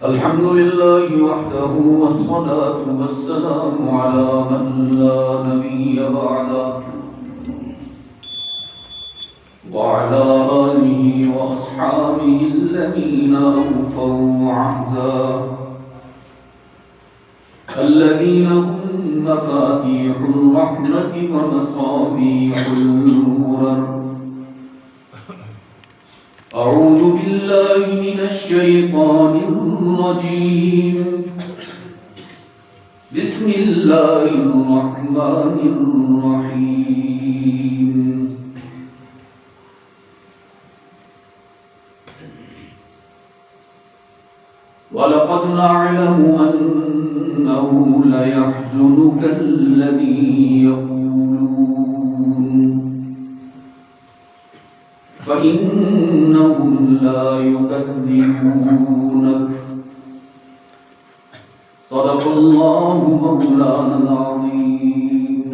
الحمد لله وحده والصلاة والسلام على من لا نبي بعده وعلى آله وأصحابه الذين أوفوا عهدا الذين هم مفاتيح الرحمة ومصابيح النور. أعوذ بالله من الشيطان الرجيم. بسم الله الرحمن الرحيم. وَلَقَدْ نَعْلَمُ أَنَّهُ لَيَحْزُنُكَ الَّذِي يَقُولُونَ فَإِنَّهُمْ لَا يُكَذِّبُونَكَ. صدق الله مولانا العظيم.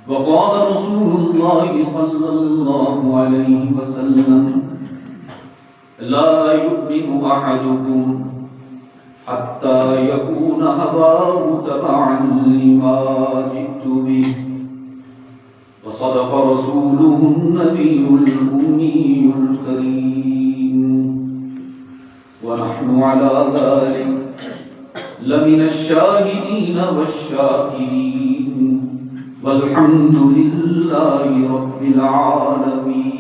وقال رسول الله صلى الله عليه وسلم: لا يؤمن أحدكم حتى يكون هواه تبعا لما جئت به. وصدق رسوله النبي الأمي الكريم. ونحن على ذلك لمن الشاهدين والشاكرين والحمد لله رب العالمين.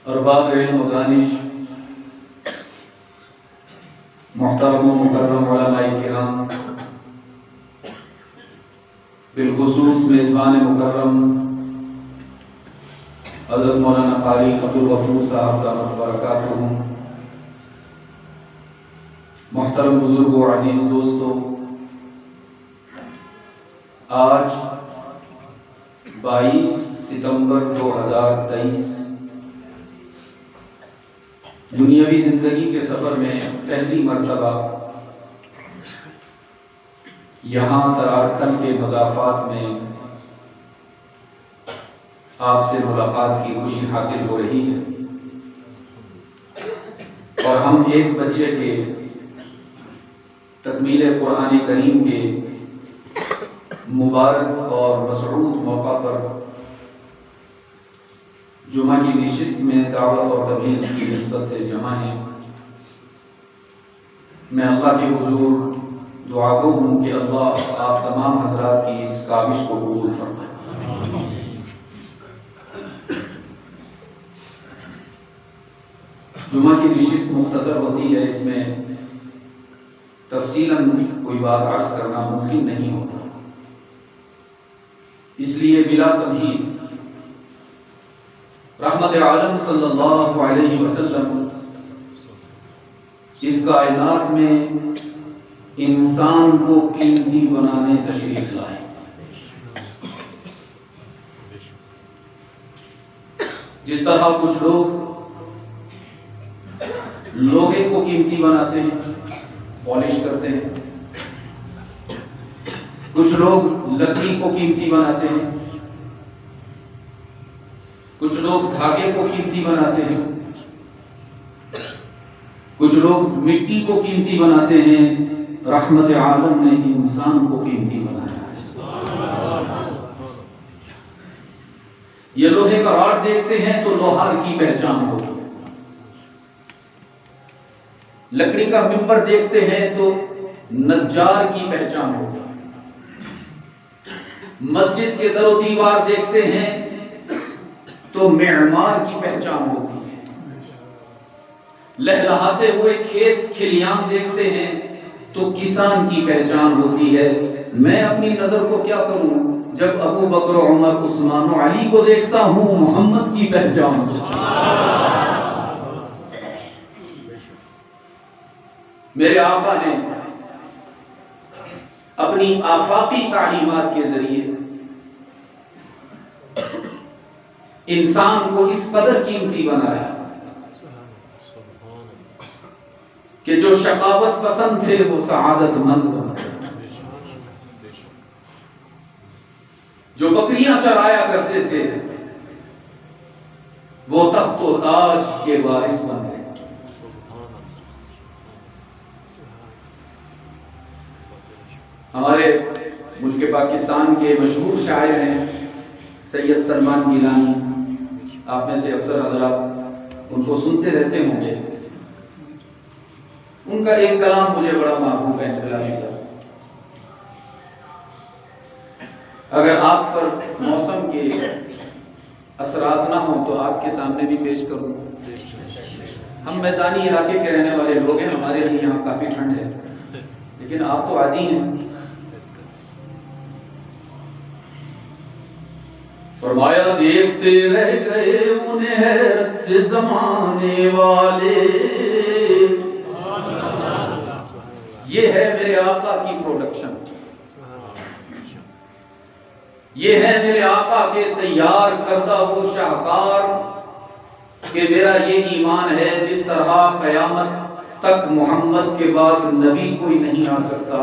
ارباب علم و دانش، محترم و مکرم علماء کرام، بالخصوص میزبان مکرم حضرت مولانا قاری عبدالغفور صاحب دامت برکاتہ، محترم بزرگ و عزیز دوستو، آج 22 ستمبر 2023 دنیاوی زندگی کے سفر میں پہلی مرتبہ یہاں ترارکھن کے مضافات میں آپ سے ملاقات کی خوشی حاصل ہو رہی ہے، اور ہم ایک بچے کے تکمیل قرآن کریم کے مبارک اور مسعود موقع پر جمعہ کی نشست میں دعوت اور تبلیغ کی نسبت سے جمع ہیں۔ میں اللہ کے حضور دعا گو ہوں کہ اللہ آپ تمام حضرات کی اس کاوش کو قبول فرمائے۔ جمعہ کی نشست مختصر ہوتی ہے، اس میں تفصیلاً کوئی بات عرض کرنا ممکن نہیں ہوتا، اس لیے بلا تمہید رحمت عالم صلی اللہ علیہ وسلم اس کائنات میں انسان کو قیمتی بنانے تشریف لائے۔ جس طرح کچھ لوگ لوہے کو قیمتی بناتے ہیں، پالش کرتے ہیں، کچھ لوگ لکڑی کو قیمتی بناتے ہیں، کچھ لوگ دھاگے کو قیمتی بناتے ہیں، کچھ لوگ مٹی کو قیمتی بناتے ہیں، رحمت عالم نے انسان کو قیمتی بنایا ہے۔ یہ لوہے کا راڈ دیکھتے ہیں تو لوہار کی پہچان ہوتی ہے، لکڑی کا ممبر دیکھتے ہیں تو نجار کی پہچان ہوتی ہے، مسجد کے در و دیوار دیکھتے ہیں تو معمار کی پہچان ہوتی ہے، لہلہاتے ہوئے کھیت کھلیان دیکھتے ہیں تو کسان کی پہچان ہوتی ہے۔ میں اپنی نظر کو کیا کروں، جب ابو بکر عمر عثمان و علی کو دیکھتا ہوں محمد کی پہچان ہوتی ہے۔ میرے آقا نے اپنی آفاقی تعلیمات کے ذریعے انسان کو اس قدر قیمتی بنایا کہ جو شقاوت پسند تھے وہ سعادت مند بنے، جو بکریاں چرایا کرتے تھے وہ تخت و تاج کے وارث بن گئے۔ ہمارے ملک پاکستان کے مشہور شاعر ہیں سید سلمان گیلانی، آپ میں سے اکثر حضرات ان کو سنتے رہتے ہوں گے۔ ان کا ایک کلام مجھے بڑا محبوب ہے انقلابی صاحب۔ اگر آپ پر موسم کے اثرات نہ ہوں تو آپ کے سامنے بھی پیش کروں۔ ہم میدانی علاقے کے رہنے والے لوگ ہیں، ہمارے لیے یہاں کافی ٹھنڈ ہے، لیکن آپ تو عادی ہیں۔ فرمایا دیکھتے رہ گئے انہیں حیرت سے زمانے والے، یہ ہے میرے آقا کی پروڈکشن، یہ ہے میرے آقا کے تیار کردہ وہ شاہکار کہ میرا یہ ایمان ہے جس طرح قیامت تک محمد کے بعد نبی کوئی نہیں آ سکتا،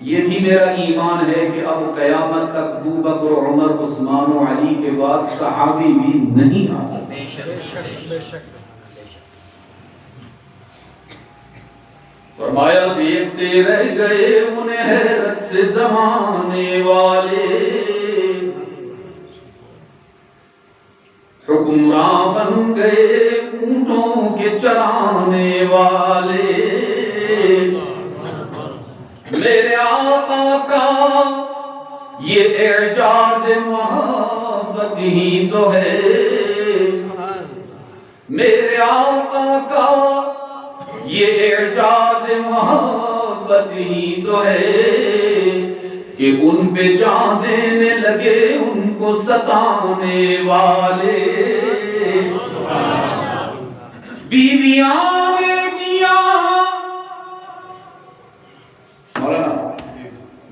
یہ بھی میرا ایمان ہے کہ اب قیامت تک ابو بکر عمر عثمان و علی کے بعد صحابی بھی نہیں آ سکتے۔ فرمایا دیکھتے رہ گئے انہیں حیرت سے زمانے والے، حکمراں بن گئے اونٹوں کے چرانے والے، میرے آقا کا یہ اعجاز محبت ہی تو ہے، میرے آقا کا یہ اعجاز محبت ہی تو ہے کہ ان پہ جان دینے لگے ان کو ستانے والے، بیویاں بیٹیاں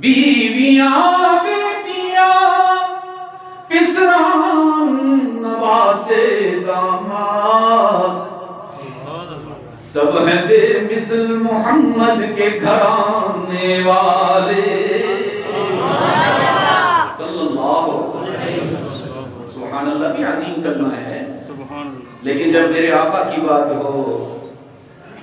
بیویاں بیٹیاں کسران نواسے داماد، سب ہیں بے مثل محمد کے گھرانے والے، صلی اللہ علیہ وسلم۔ سبحان اللہ بھی عظیم کلمہ ہے، لیکن جب میرے آقا کی بات ہو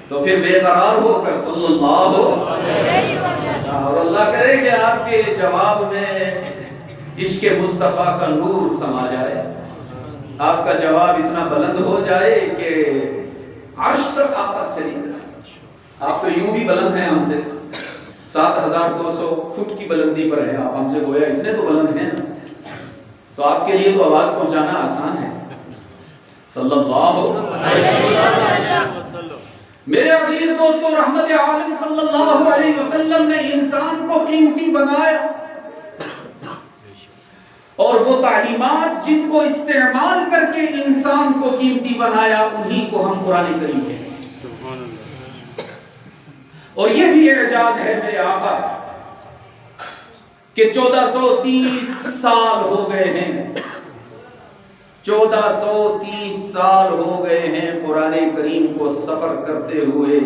تو پھر بے قرار ہو کر صلی اللہ علیہ وسلم، اور اللہ کرے کہ آپ کے جواب میں عشق مصطفیٰ کا نور سما جائے، آپ کا جواب اتنا بلند ہو جائے کہ عرش تک آپس چلی جائے۔ آپ تو یوں بھی بلند ہیں ہم سے، 7200 فٹ کی بلندی پر ہے آپ، ہم سے گویا اتنے تو بلند ہیں، تو آپ کے لیے تو آواز پہنچانا آسان ہے، صلی اللہ علیہ وسلم۔ میرے عزیز دوستو، رحمت عالم صلی اللہ علیہ وسلم نے انسان کو قیمتی بنایا، اور وہ تعلیمات جن کو استعمال کر کے انسان کو قیمتی بنایا انہی کو ہم قرآن کریم کہتے ہیں۔ اور یہ بھی اعجاز ہے میرے آقا کہ 1430 سال ہو گئے ہیں، 1430 سال ہو گئے ہیں قرآن کریم کو سفر کرتے ہوئے،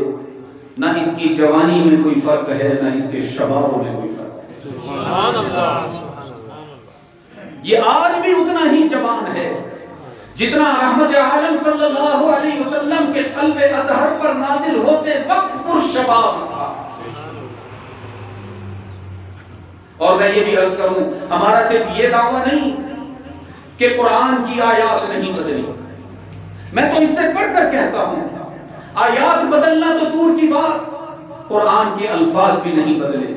نہ اس کی جوانی میں کوئی فرق ہے نہ اس کے شبابوں میں کوئی فرق ہے۔ سبحان اللہ، یہ آج بھی اتنا ہی جوان ہے جتنا رحمت عالم صلی اللہ علیہ وسلم کے قلب اطہر پر نازل ہوتے وقت پرشباب تھا۔ اور میں یہ بھی عرض کروں، ہمارا صرف یہ دعویٰ نہیں کہ قرآن کی آیات نہیں بدلی، میں تو اس سے بڑھ کر کہتا ہوں آیات بدلنا تو دور کی بات، قرآن کے الفاظ بھی نہیں بدلے،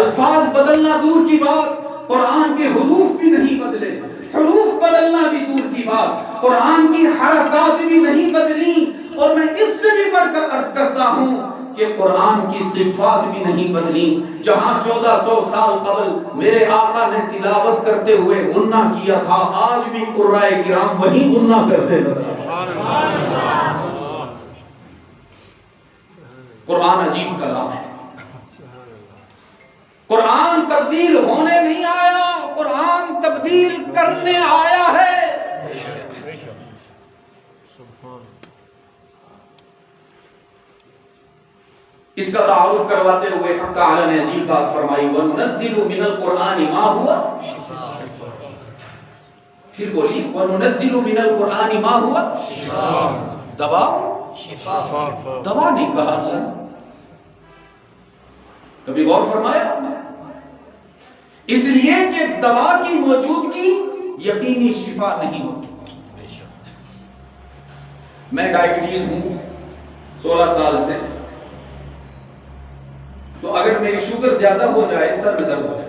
الفاظ بدلنا دور کی بات، قرآن کے حروف بھی نہیں بدلے، حروف بدلنا بھی دور کی بات، قرآن کی حرکات بھی نہیں بدلی، اور میں اس سے بھی بڑھ کر عرض کرتا ہوں کہ قرآن کی صفات بھی نہیں بدلی۔ جہاں 1400 سال قبل میرے آقا نے تلاوت کرتے ہوئے غنہ کیا تھا، آج بھی قرائے کرام وہی غنہ کرتے نظر۔ قرآن عجیب کلام ہے، قرآن تبدیل ہونے نہیں آیا، قرآن تبدیل کرنے آیا ہے۔ اس کا تعارف کرواتے ہوئے حق تعالی نے عجیب بات فرمائی، وَنُنَزِّلُ مِنَ الْقُرْآنِ مَا هُوَ، پھر بولی وَنُنَزِّلُ مِنَ الْقُرْآنِ مَا هُوَ دوا دوا نہیں کہا اللہ نے. کبھی غور فرمایا؟ اس لیے کہ دوا کی موجودگی یقینی شفا نہیں ہوتی. میں ڈائبٹیز ہوں 16 سال سے، تو اگر میری شوگر زیادہ ہو جائے، سر میں درد ہو جائے،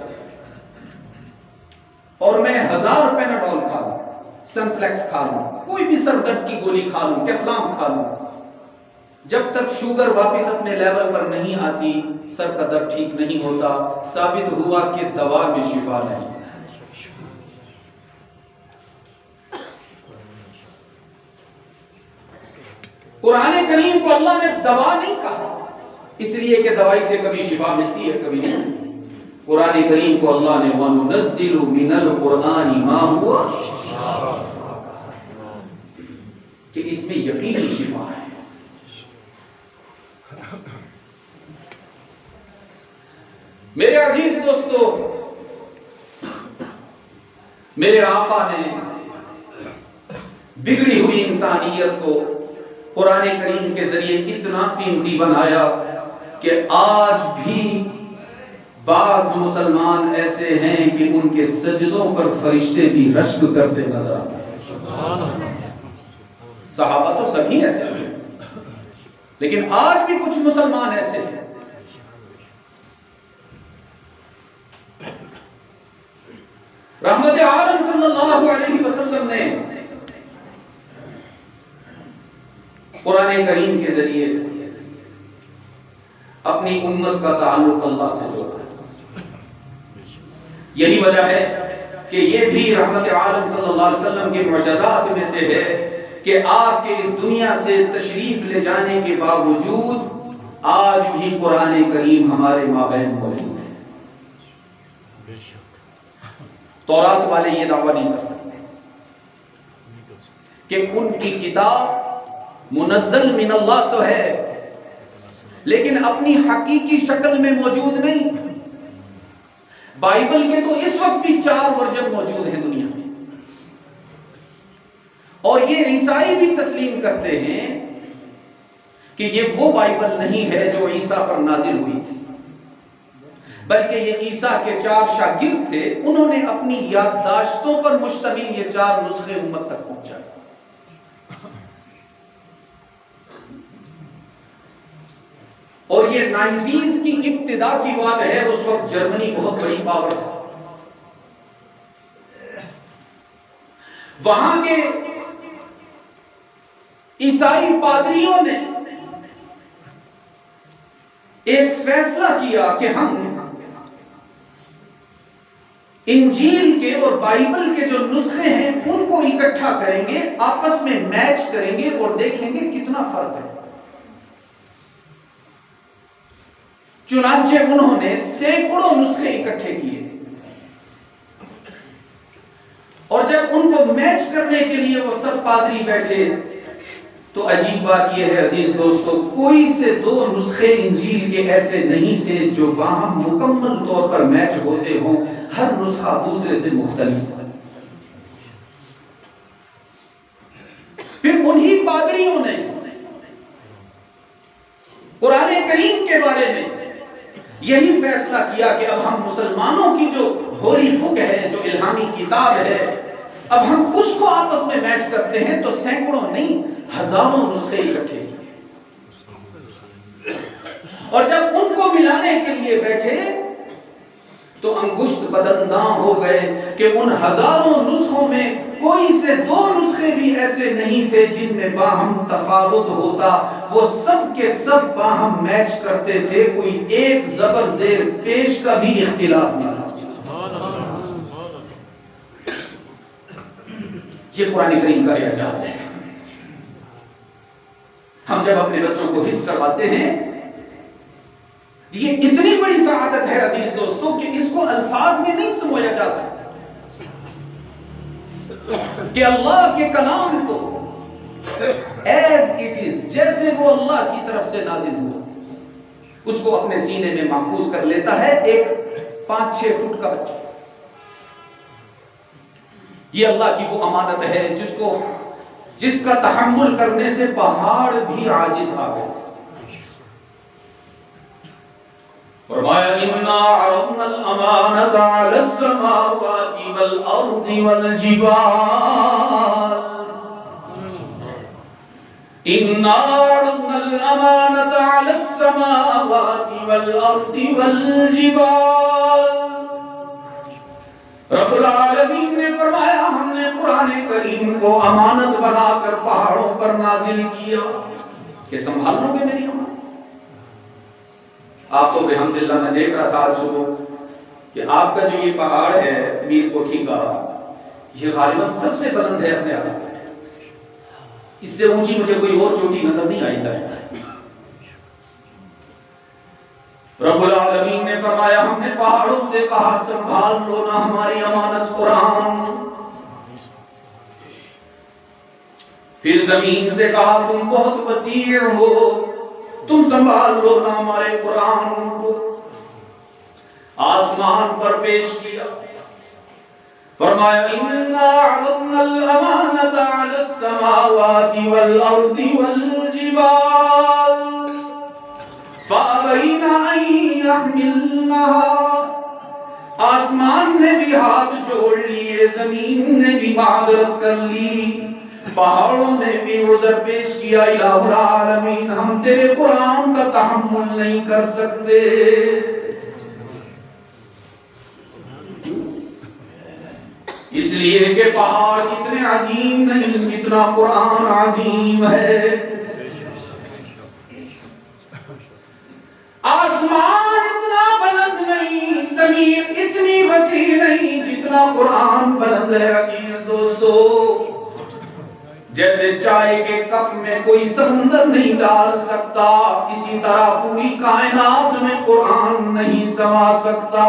اور میں 1000 پیناڈول کھا لوں، سنفلیکس کھا لوں، کوئی بھی سر درد کی گولی کھا لوں، ٹیفلام کھا لوں، جب تک شوگر واپس اپنے لیول پر نہیں آتی، سر کا درد ٹھیک نہیں ہوتا. ثابت ہوا کہ دوا میں شفا نہیں. قرآن کریم کو اللہ نے دوا نہیں کہا، اس لیے کہ دوائی سے کبھی شفا ملتی ہے کبھی نہیں. قرآن کریم کو اللہ نے وَنُنَزِّلُ مِنَ الْقُرْآنِ مَا هُوَ کہ اس میں یقینی شفا ہے. میرے عزیز دوستو، میرے آقا نے بگڑی ہوئی انسانیت کو قرآن کریم کے ذریعے اتنا قیمتی بنایا کہ آج بھی بعض مسلمان ایسے ہیں کہ ان کے سجدوں پر فرشتے بھی رشک کرتے نظر آتے ہیں. صحابہ تو سبھی ایسے ہیں، لیکن آج بھی کچھ مسلمان ایسے ہیں. رحمت عالم صلی اللہ علیہ وسلم نے قرآن کریم کے ذریعے اپنی امت کا تعلق اللہ سے جوڑا ہے. یہی وجہ ہے کہ یہ بھی رحمت عالم صلی اللہ علیہ وسلم کے معجزات میں سے ہے کہ آپ کے اس دنیا سے تشریف لے جانے کے باوجود آج بھی قرآن کریم ہمارے مابین موجود ہے. تورات والے یہ دعویٰ نہیں کر سکتے کہ ان کی کتاب منزل من اللہ تو ہے، لیکن اپنی حقیقی شکل میں موجود نہیں. بائبل کے تو اس وقت بھی 4 ورژن موجود ہیں دنیا میں، اور یہ عیسائی بھی تسلیم کرتے ہیں کہ یہ وہ بائبل نہیں ہے جو عیسیٰ پر نازل ہوئی تھی، بلکہ یہ عیسیٰ کے 4 شاگرد تھے، انہوں نے اپنی یادداشتوں پر مشتمل یہ 4 نسخے امت تک پہنچائے. اور یہ 90s کی ابتدا کی بات ہے. اس وقت جرمنی بہت بڑی پاور تھا. وہاں کے عیسائی پادریوں نے ایک فیصلہ کیا کہ ہم انجیل کے اور بائبل کے جو نسخے ہیں ان کو اکٹھا کریں گے، آپس میں میچ کریں گے اور دیکھیں گے کتنا فرق ہے. چنانچہ انہوں نے سینکڑوں نسخے اکٹھے کیے، اور جب ان کو میچ کرنے کے لیے وہ سب پادری بیٹھے تو عجیب بات یہ ہے عزیز دوستو، کوئی سے 2 نسخے انجیل کے ایسے نہیں تھے جو باہم مکمل طور پر میچ ہوتے ہوں. ہر نسخہ دوسرے سے مختلف تھا. پھر انہی پادریوں نے قرآن کریم کے بارے میں یہی فیصلہ کیا کہ اب ہم مسلمانوں کی جو ہولی بک ہے، جو الہامی کتاب ہے، اب ہم اس کو آپس میں میچ کرتے ہیں. تو سینکڑوں نہیں، ہزاروں نسخے اکٹھے کیے، اور جب ان کو ملانے کے لیے بیٹھے تو انگشت بدنداں ہو گئے کہ ان ہزاروں نسخوں میں کوئی سے 2 نسخے بھی ایسے نہیں تھے جن میں باہم تفاوت ہوتا. وہ سب کے سب باہم میچ کرتے تھے، کوئی ایک زبر زیر پیش کا بھی اختلاف نہیں تھا. یہ قرآن کریم کا اعجاز ہے. ہم جب اپنے بچوں کو حفظ کرواتے ہیں، یہ اتنی بڑی سعادت ہے عزیز دوستو کہ اس کو الفاظ میں نہیں سمجھا جا سکتا کہ اللہ کے کلام کو ایز اٹ از، جیسے وہ اللہ کی طرف سے نازل ہوا، اس کو اپنے سینے میں محفوظ کر لیتا ہے ایک 5-6 فٹ کا بچہ. یہ اللہ کی وہ امانت ہے جس کا تحمل کرنے سے پہاڑ بھی عاجز آ گئے. فرمایا انا عرضنا الامانۃ علی السماوات والارض والجبال انا عرضنا الامانۃ علی السماوات والارض والجبال. رب العالمین نے فرمایا ہم نے قرآن کریم کو امانت بنا کر پہاڑوں پر نازل کیا کہ سنبھال لو گے میری امانت. آپ تو بحمدللہ میں دیکھ رہا تھا آج صبح کہ آپ کا جو یہ پہاڑ ہے میر کوٹھی کا، یہ غالباً سب سے بلند ہے اپنے علاقے میں. اس سے اونچی مجھے کوئی اور چوٹی نظر نہیں آئی ہے. رب العالمین نے فرمایا ہم نے پہاڑوں سے کہا سنبھال لو نا ہماری امانت قرآن. پھر زمین سے کہا تم بہت وسیع ہو، تم سنبھال لو نا ہمارے قرآن کو. آسمان پر پیش کیا، فرمایا انا عرضنا الامانۃ علی السماوات والارض والجبال فابین ان یحملنها. آسمان نے بھی ہاتھ جوڑ لیے، زمین نے بھی معذرت کر لی، پہاڑوں نے بھی عذر پیش کیا. الہ العالمین ہم تیرے قرآن کا تحمل نہیں کر سکتے. اس لیے کہ پہاڑ اتنے عظیم نہیں جتنا قرآن عظیم ہے. آسمان اتنا بلند نہیں، زمین اتنی وسیع نہیں جتنا قرآن بلند ہے. عزیز دوستو، جیسے چائے کے کپ میں کوئی سمندر نہیں ڈال سکتا، اسی طرح پوری کائنات میں قرآن نہیں سما سکتا.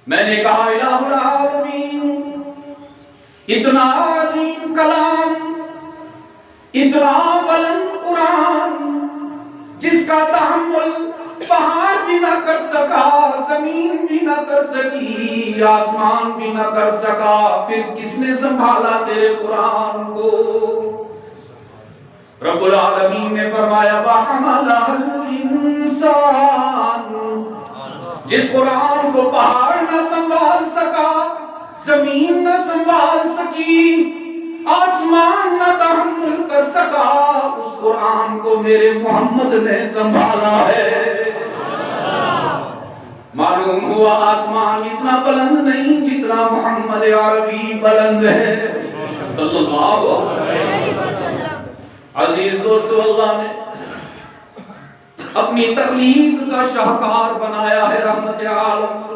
میں نے کہا الہ العالمین اتنا عظیم کلام، اتنا بلند قرآن جس کا تحمل پہاڑ بھی نہ کر سکا، زمین بھی نہ کر سکی، آسمان بھی نہ کر سکا، پھر کس نے سنبھالا تیرے قرآن کو؟ رب العالمین نے فرمایا وَحَمَلَهُ الْإِنسَانُ. جس قرآن کو پہاڑ نہ سنبھال سکا، زمین نہ سنبھال سکی، آسمان نہ تحمل کر سکا، اس قرآن کو میرے محمد نے سنبھالا ہے. معلوم ہوا آسمان اتنا بلند نہیں جتنا محمد عربی بلند ہے صلی اللہ علیہ وسلم. عزیز دوستو، اللہ نے اپنی تخلیق کا شاہکار بنایا ہے رحمت عالم کو.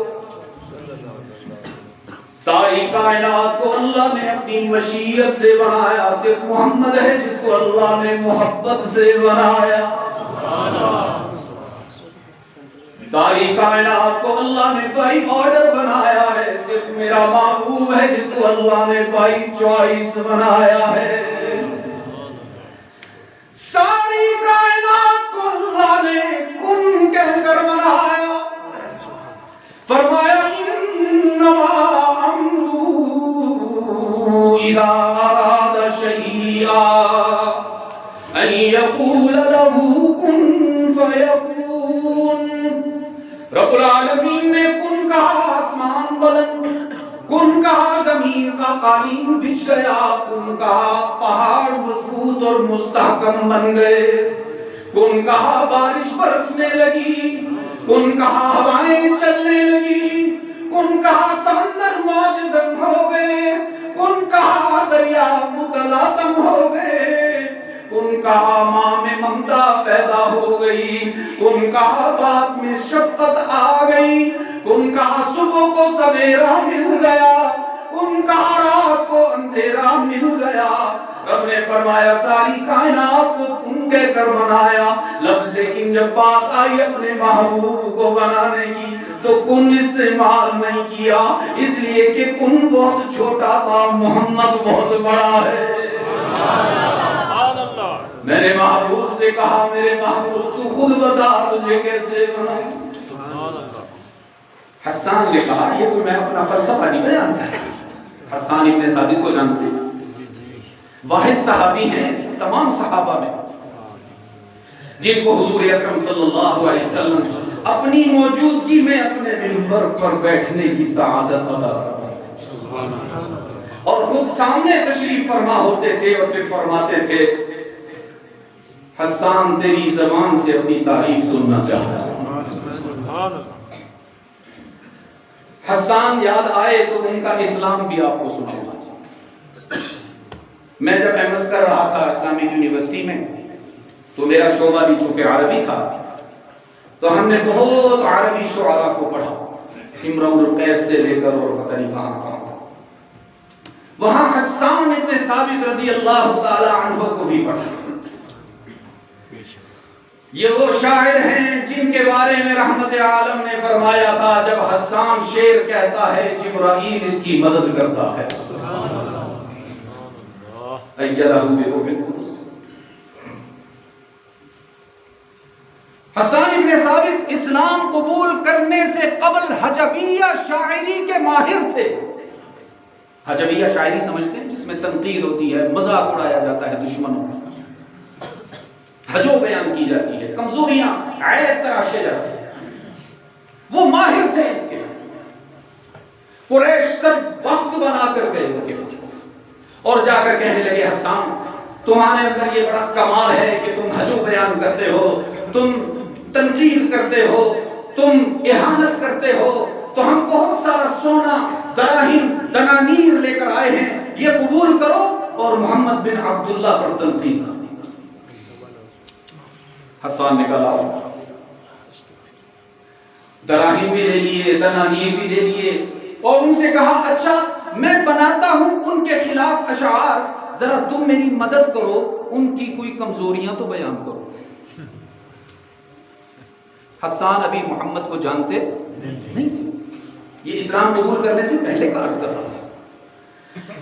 ساری کائنات کو اللہ نے اپنی مشیت سے بنایا، صرف محمد ہے جس کو اللہ نے محبت سے بنایا. ساری کائنات کو اللہ نے بائی آرڈر بنایا ہے، صرف میرا محبوب ہے جس کو اللہ نے بائی چوائس بنایا ہے. ساری کائنات کو اللہ نے کن کہہ کر بنایا. فرمایا انما امرہ اذا اراد شیئا ان یقول له کن فیکون. رب العالمین نے کن کہا آسمان بلند، کن کہا زمین کا قالین بچھ گیا، کن کہا پہاڑ مضبوط اور مستحکم بن گئے، کن کہا بارش برسنے لگی، کن کہا ہوائیں چلنے لگی، کن کہا سمندر موج زن ہو گئے، کن کہا دریا متلاطم ہو گئے، کن کہا ماں میں ممتا پیدا ہو گئی، کن کہا باپ میں شفقت آ گئی، کن کہا صبح کو سویرا مل گیا، کن کہا رات کو اندھیرا مل گیا. رب نے فرمایا ساری کائنات کو کن کہہ کر بنایا، لیکن جب بات آئی اپنے محبوب کو بنانے کی تو کن استعمال نہیں کیا، اس لیے کہ کن بہت چھوٹا تھا، محمد بہت بڑا ہے. میں نے محبوب سے کہا میرے محبوب تو خود بتا تجھے کیسے بناؤں. حسان نے کہا یہ تو میں اپنا فلسفہ نہیں بیان کر رہا. حسان ابن ثابت کو جانتے ہیں، واحد صحابی ہیں تمام صحابہ میں جن کو حضور اکرم صلی اللہ علیہ وسلم اپنی موجودگی میں اپنے منبر پر بیٹھنے کی سعادت عطا فرمائی اور خود سامنے تشریف فرما ہوتے تھے اور پھر فرماتے تھے حسان تیری زبان سے اپنی تعریف سننا چاہتا ہے. حسان یاد آئے تو ان کا اسلام بھی آپ کو سناؤں. میں جب ایم ایس کر رہا تھا اسلامک یونیورسٹی میں تو میرا شعبہ بھی چونکہ عربی تھا تو ہم نے بہت عربی شعراء کو پڑھا، امرؤ القیس سے لے کر اور پتہ نہیں کہاں کہاں. وہاں حسان ابن ثابت رضی اللہ تعالی عنہ کو بھی پڑھا. یہ وہ شاعر ہیں جن کے بارے میں رحمت عالم نے فرمایا تھا جب حسان شعر کہتا ہے جبرائیل اس کی مدد کرتا ہے. ایدہ بروح القدس. حسان ابن ثابت اسلام قبول کرنے سے قبل حجبیہ شاعری کے ماہر تھے. حجبیہ شاعری سمجھتے ہیں جس میں تنقید ہوتی ہے، مذاق اڑایا جاتا ہے دشمنوں کا، حجو بیان کی جاتی ہے، کمزوریاں عیب تراشے جاتے ہیں. وہ ماہر تھے اس کے. قریش سب وفد بنا کر گئے ان کے پاس اور جا کر کہنے لگے حسان تمہارے اندر یہ بڑا کمال ہے کہ تم حجو بیان کرتے ہو، تم تنقید کرتے ہو، تم اہانت کرتے ہو، تو ہم بہت سارا سونا دراہم دنانیر لے کر آئے ہیں، یہ قبول کرو اور محمد بن عبداللہ پر تنقید کرو. حسان نے کہا دراہیم بھی لے لیے، دنانیر بھی لے لیے اور ان سے کہا اچھا میں بناتا ہوں ان کے خلاف اشعار، ذرا تم میری مدد کرو، ان کی کوئی کمزوریاں تو بیان کرو. حسان ابھی محمد کو جانتے نہیں تھے، یہ اسلام قبول کرنے سے پہلے کا عرض کر رہا ہے.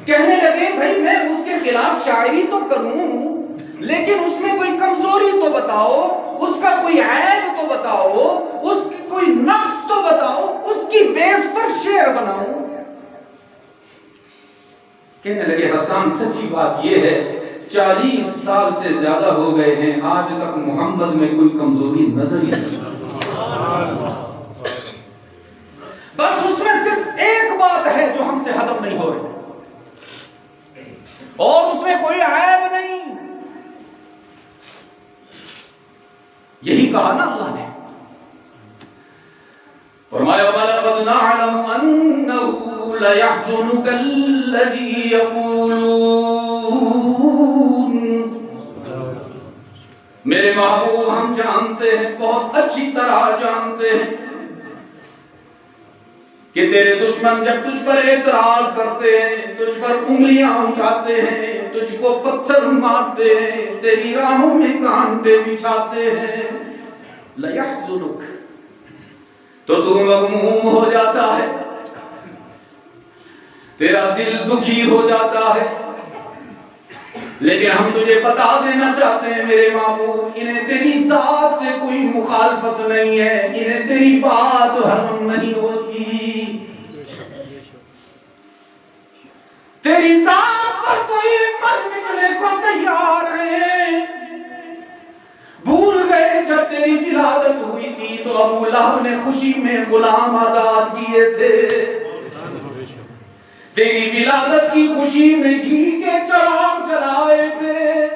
کہنے لگے بھائی میں اس کے خلاف شاعری تو کروں لیکن اس میں کوئی کمزوری تو بتاؤ، اس کا کوئی عیب تو بتاؤ، اس کی کوئی نقص تو بتاؤ، اس کی بیس پر شعر بناؤں. کہنے لگے حسان سچی بات یہ ہے 40 سال سے زیادہ ہو گئے ہیں، آج تک محمد میں کوئی کمزوری نظر ہی نہیں. بس اس میں صرف ایک بات ہے جو ہم سے ہضم نہیں ہو رہی اور اس میں کوئی عیب نہیں. یہی کہا نا اللہ نے، فرمایا وَلَقَدْ نَعْلَمُ أَنَّهُ لَيَحْزُنُكَ الَّذِي يَقُولُونَ. میرے محبوب ہم جانتے ہیں، بہت اچھی طرح جانتے ہیں کہ تیرے دشمن جب تجھ پر اعتراض کرتے ہیں، تجھ پر انگلیاں اٹھاتے ہیں، تجھ کو پتھر مارتے ہیں، تیری راہوں میں کانٹے بچھاتے ہیں، لَيَحْزُنُكَ تو تو مغموم ہو جاتا ہے، تیرا دل دکھی ہو جاتا ہے. لیکن ہم تجھے بتا دینا چاہتے ہیں میرے محبوب انہیں تیری ذات سے کوئی مخالفت نہیں ہے، انہیں تیری بات ہضم نہیں ہوتی، تیری ذات پر تو یہ مر مٹنے کو تیار ہیں. بھول گئے جب تیری ولادت ہوئی تھی تو ابو لہب نے خوشی میں غلام آزاد کیے تھے، تیری ولادت کی خوشی میں گھی کے چراغ جلائے تھے،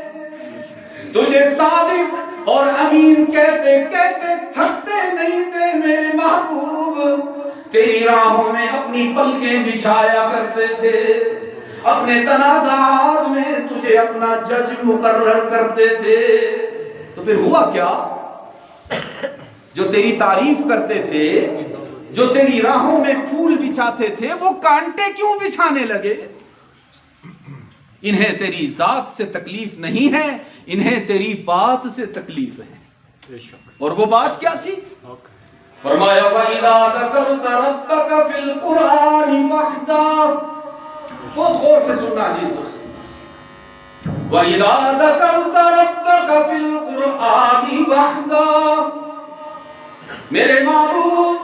تجھے صادق اور امین کہتے کہتے تھکتے نہیں تھے میرے محبوب. تیری راہوں میں اپنی پلکیں بچھایا کرتے تھے، اپنے تنازعات میں تجھے اپنا جج مقرر کرتے تھے. تو پھر ہوا کیا؟ جو تیری تعریف کرتے تھے، جو تیری راہوں میں پھول بچھاتے تھے، وہ کانٹے کیوں بچھانے لگے؟ انہیں تیری ذات سے تکلیف نہیں ہے، انہیں تیری بات سے تکلیف ہے. اور وہ بات کیا تھی؟ فرمایا وَإِذَا ذَكَرْتَ رَبَّكَ فِي الْقُرْآنِ وَحْدَهُ. بہت غور سے سننا عزیز دوست. وَإِذَا ذَكَرْتَ رَبَّكَ فِي الْقُرْآنِ وَحْدَهُ. میرے محبوب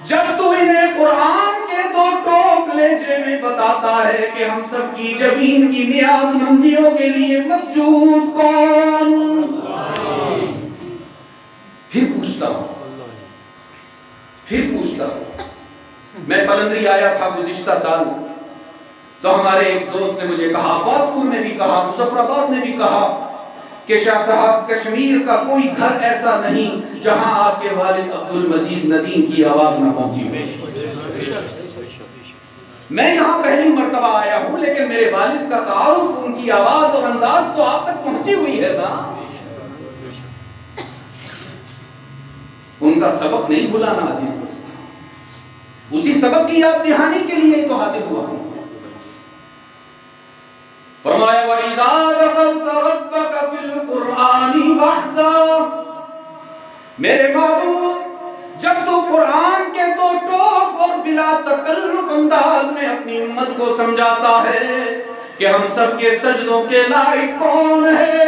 جب تو انہیں قرآن کے دو ٹوک لہجے میں بتاتا ہے کہ ہم سب کی جبین کی نیاز مندیوں کے لیے مسجود کون، پھر پوچھتا ہوں میں پلندری آیا تھا گزشتہ سال، تو ہمارے ایک دوست نے مجھے کہا، باسپور میں بھی کہا، مظفر آباد میں بھی کہا کہ شاہ صاحب کشمیر کا کوئی گھر ایسا نہیں جہاں آپ کے والد عبد المجید ندیم کی آواز نہ پہنچی ہو۔ میں یہاں پہلی مرتبہ آیا ہوں، لیکن میرے والد کا تعارف، ان کی آواز اور انداز تو آپ تک پہنچی ہوئی ہے نا۔ ان کا سبق نہیں بھلانا عزیز دوست، اسی سبق کی یاد دہانی کے لیے تو حاضر ہوا ہوں۔ فرمایا وَإِذَا ذَكَرْتَ رَبَّكَ فِي الْقُرْآنِ وَحْدَهُ، میرے محبوب جب تو قرآن کے دو ٹوک اور بلا تکلف انداز میں اپنی امت کو سمجھاتا ہے کہ ہم سب کے سجدوں کے لائق کون ہے۔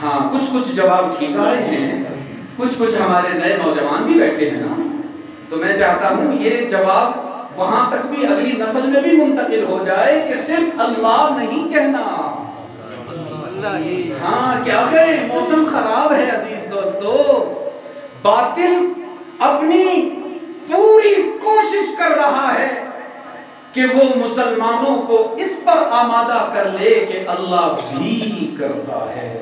ہاں کچھ جواب ٹھیک آ رہے ہیں، کچھ ہمارے نئے نوجوان بھی بیٹھے ہیں نا، تو میں چاہتا ہوں یہ جواب وہاں تک بھی اگلی نسل میں بھی منتقل ہو جائے کہ صرف اللہ نہیں کہنا۔ ہاں کیا کریں، موسم خراب ہے عزیز دوستو، باطل اپنی پوری کوشش کر رہا ہے کہ وہ مسلمانوں کو اس پر آمادہ کر لے کہ اللہ بھی کرتا ہے،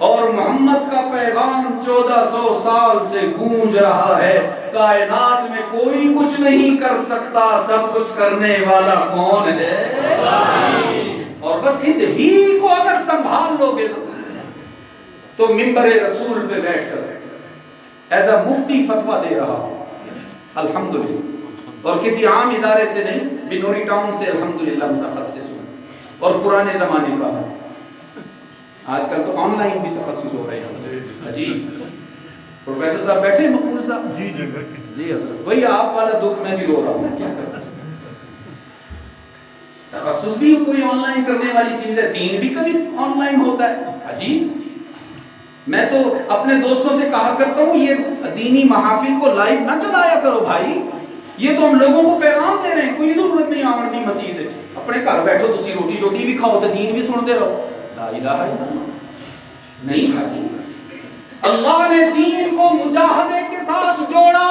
اور محمد کا پیغام 1400 سال سے گونج رہا ہے، کائنات میں کوئی کچھ نہیں کر سکتا، سب کچھ کرنے والا کون ہے؟ اور بس اس ہی کو اگر سنبھال لو گے تو منبر رسول پہ بیٹھ کر ایز اے مفتی فتویٰ دے رہا ہوں الحمدللہ، اور کسی عام ادارے سے نہیں، بنوری ٹاؤن سے الحمدللہ متخصص ہوں، اور پرانے زمانے کا ہوں۔ آج کل تو آن لائن بھی تخصص ہو رہے ہیں۔ جی پروفیسر صاحب بیٹھے، مقبول صاحب جی حضرت، وہی آپ والا دکھ میں بھی رو رہا ہوں، کیا کرتا ہوں، تخصص بھی کوئی آن لائن کرنے والی چیز ہے، دین بھی کبھی آن لائن ہوتا ہے۔ جی میں تو اپنے دوستوں سے کہا کرتا ہوں یہ دینی محافل کو لائیو نہ چلایا کرو بھائی، یہ تو ہم لوگوں کو پیغام دے رہے ہیں، کوئی ضرورت نہیں آمن دی مسجد ہے، اپنے گھر بیٹھو تسی روٹی شوٹی بھی کھاؤ تو دین بھی سنتے رہو۔ لا الہ الا اللہ نہیں کھاتی، اللہ نے دین کو مجاہدے کے ساتھ جوڑا۔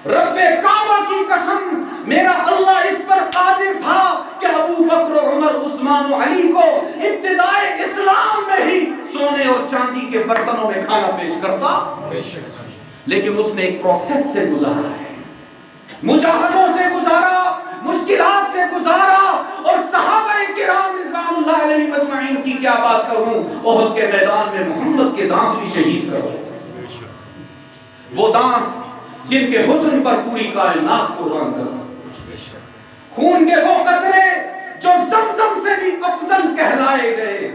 رب کعبہ کی قسم، میرا اللہ اس پر قادر تھا کہ ابو بکر، عمر، عثمان و علی کو ابتدائے اسلام میں ہی سونے اور چاندی کے برتنوں میں کھانا پیش کرتا، لیکن اس نے ایک پروسیس سے گزارا ہے، مجاہدوں سے گزارا، مشکلات سے گزارا، اور صحابہ کرام رضوان اللہ علیہ مجمعین کی کیا بات کروں، احد کے میدان میں محمد کے دانت بھی شہید کرو، وہ دانت جن کے حسن پر پوری کائنات قربان کرو، خون کے وہ قطرے جو زمزم سے بھی افضل کہلائے گئے،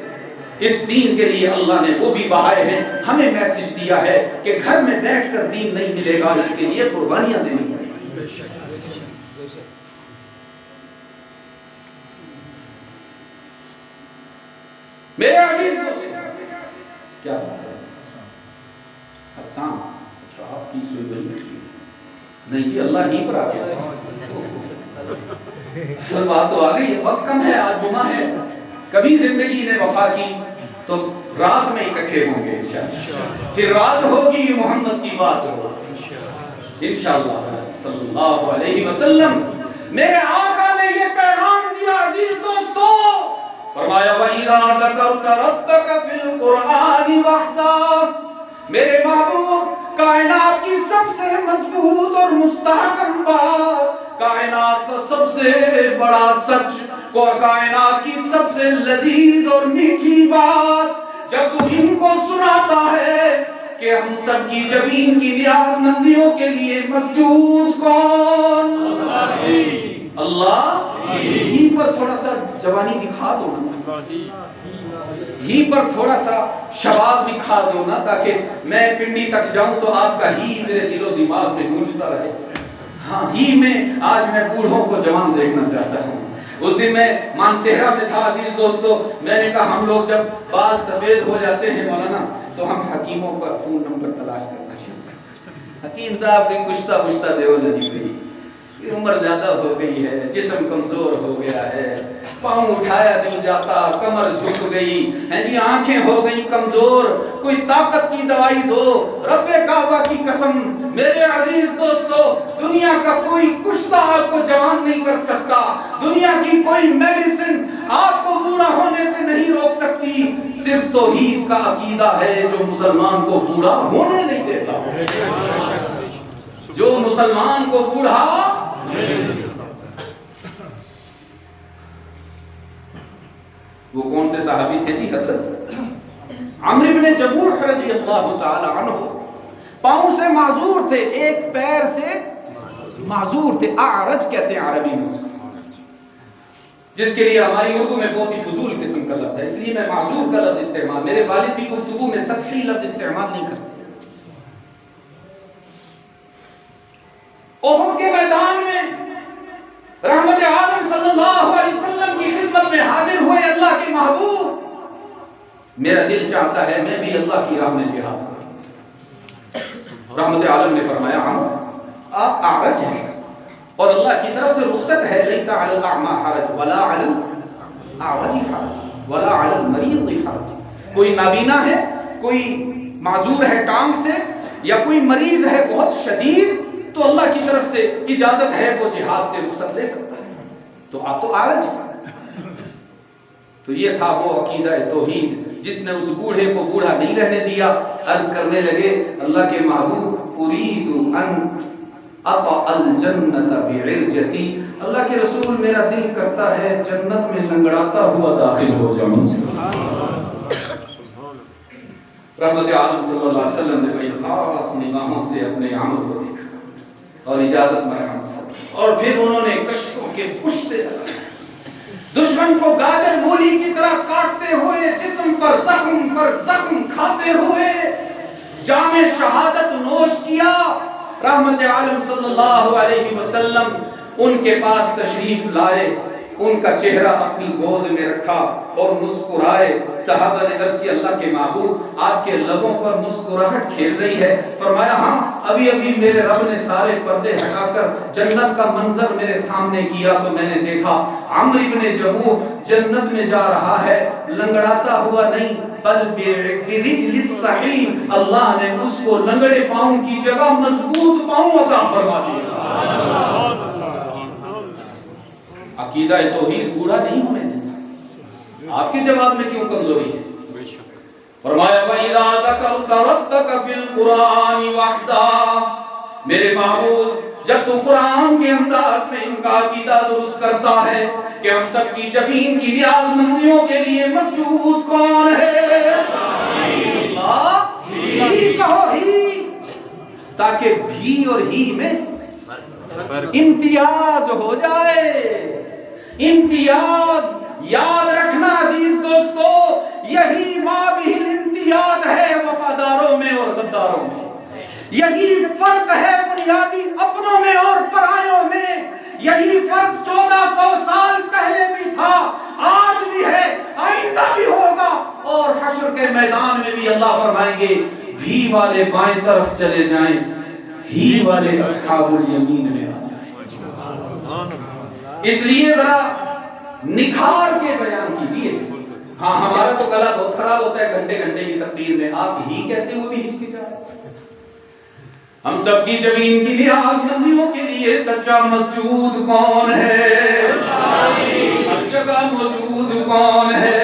اس دین کے لیے اللہ نے وہ بھی بہائے ہیں۔ ہمیں میسج دیا ہے کہ گھر میں بیٹھ کر دین نہیں ملے گا، اس کے لیے قربانیاں دینی ہیں۔ میرے عزیز کیا بات ہے، حسان آپ کی سوئی بھئی نہیں جی، اللہ ہی پر آ گیا، اصل بات تو آ گئی، وقت کم ہے، آج جمعہ ہے، کبھی زندگی نے وفا کی تو رات میں اکٹھے ہوں گے انشاءاللہ، پھر رات ہوگی محمد کی بات ہوگی انشاءاللہ صلی اللہ علیہ وسلم۔ میرے آقا نے یہ پیغام دیا عزیز دوستو، فرمایا وَإِذَا ذَكَرْتَ رَبَّكَ فِي الْقُرْآنِ وَحْدَهُ، میرے محبوب کائنات کی سب سے مضبوط اور مستحکم بات، کائنات کا سب سے بڑا سچ، کائنات کی سب سے لذیذ اور میٹھی بات جب تو ان کو سناتا ہے کہ ہم سب کی جبین کی نیاز مندیوں کے لیے مسجود کون؟ اللہ۔ یہیں پر تھوڑا سا جوانی دکھا دو نا، یہیں پر تھوڑا سا شباب دکھا دو نا، تاکہ میں پنڈی تک جاؤں تو آپ کا ہی میرے دل و دماغ میں گونجتا رہے۔ ہاں ہی میں آج میں بوڑھوں کو جوان دیکھنا چاہتا ہوں۔ اس دن میں مانسہرہ میں تھا عزیز دوستو، میں نے کہا ہم لوگ جب بال سفید ہو جاتے ہیں مولانا تو ہم حکیموں کا فون نمبر تلاش کرنا شروع کرتے ہیں۔ حکیم صاحب کی کشتہ کشتہ دیو لگی گئی، عمر زیادہ ہو گئی ہے، جسم کمزور ہو گیا ہے، پاؤں اٹھایا نہیں جاتا، کمر جھک گئی ہے جی، آنکھیں ہو گئی کمزور، کوئی طاقت کی دوائی دو۔ رب کعبہ کی قسم میرے عزیز دوستو، دنیا کا کوئی کشتہ آپ کو جوان نہیں کر سکتا، دنیا کی کوئی میڈیسن آپ کو بوڑھا ہونے سے نہیں روک سکتی، صرف توحید کا عقیدہ ہے جو مسلمان کو بوڑھا ہونے نہیں دیتا، جو مسلمان کو بوڑھا وہ کون سے صحابی تھے جی؟ حضرت عمرو بن جموح رضی اللہ تعالی عنہ پاؤں سے معذور تھے، ایک پیر سے معذور تھے، اعرج کہتے ہیں عربی میں اس کو، جس کے لیے ہماری اردو میں بہت ہی فضول قسم کا لفظ ہے، اس لیے میں معذور کا لفظ استعمال، میرے والد بھی گفتگو میں سطحی لفظ استعمال نہیں کرتے۔ احد کے میدان میں رحمت عالم صلی اللہ علیہ وسلم کی خدمت میں حاضر ہوئے اللہ کے محبوب، میرا دل چاہتا ہے میں بھی اللہ کی راہ میں جہاد کروں۔ رحمت عالم نے فرمایا آپ اعرج ہیں اور اللہ کی طرف سے رخصت ہے، لیس علی الاعمى حرج ولا علی الاعرج حرج ولا علی المریض حرج، کوئی نابینا ہے، کوئی معذور ہے ٹانگ سے، یا کوئی مریض ہے بہت شدید، تو اللہ کی طرف سے اجازت ہے وہ جہاد سے رخصت لے سکتا ہے، تو آپ تو اعرج ہیں۔ تو یہ تھا وہ عقیدہ توحید جس نے اس بوڑھے کو بوڑھا نہیں رہنے دیا۔ عرض کرنے لگے اللہ کے محبوب اريد ان اطأ الجنت بعرجتی، اللہ کے رسول میرا دل کرتا ہے جنت میں لنگڑاتا ہوا داخل ہو جاؤں۔ رحمت عالم صلی اللہ علیہ وسلم نے بڑی خاص نگاہوں سے اپنے عمل کو دیکھا اور اجازت مرحمت، اور پھر انہوں نے کشتوں کے پشتے لگائے، دشمن کو گاجر مولی کی طرح کاٹتے ہوئے، جسم پر زخم کھاتے ہوئے جام شہادت نوش کیا۔ رحمت عالم صلی اللہ علیہ وسلم ان کے پاس تشریف لائے، ان کا چہرہ اپنی گود میں رکھا اور مسکرائے۔ صحابہ نے عرض کی اللہ کے محبوب آپ کے لبوں پر مسکراہٹ کھیل رہی ہے؟ فرمایا ہاں، ابھی میرے رب نے سارے پردے ہٹا کر جنت کا منظر میرے سامنے کیا تو میں نے دیکھا عمرو بن جموح جنت میں جا رہا ہے، لنگڑاتا ہوا نہیں، بل برجل الصحیح، اللہ نے اس کو لنگڑے پاؤں کی جگہ مضبوط پاؤں عطا فرما دیا۔ عقیدہ توحید بوڑھا نہیں ہونے دیتا، آپ کے جواب میں کیوں کمزوری ہے؟ فرمایا وَإِذَا ذَكَرْتَ رَبَّكَ فِي الْقُرْآنِ وَحْدَهُ، میرے محبوب جب تو قرآن کے انداز میں ان کا عقیدہ درست کرتا ہے کہ ہم سب کی جبین کی نیاز مندیوں کے لیے مسجود کون ہے؟ اللہ ہی کہو ہی، تاکہ بھی اور ہی میں امتیاز ہو جائے۔ امتیاز یاد رکھنا عزیز دوستو، یہی مابہل امتیاز ہے وفاداروں میں اور غداروں میں، یہی فرق ہے بنیادی اپنوں میں اور پرایوں میں، یہی فرق 1400 سال پہلے بھی تھا، آج بھی ہے، آئندہ بھی ہوگا، اور حشر کے میدان میں بھی اللہ فرمائیں گے بھی والے بائیں طرف چلے جائیں، ہی والے اصحاب الیمین میں آ جائیں۔ اس لیے ذرا نکھار کے بیان کیجئے۔ ہاں ہمارا تو گلا بہت خراب ہوتا ہے گھنٹے گھنٹے کی تقریر میں، آپ ہی کہتے ہوئے بھی ہچکچائے۔ ہم سب کی زمین کی نیاز مندیوں کے لیے سچا مسجود کون ہے؟ ہر جگہ موجود کون ہے؟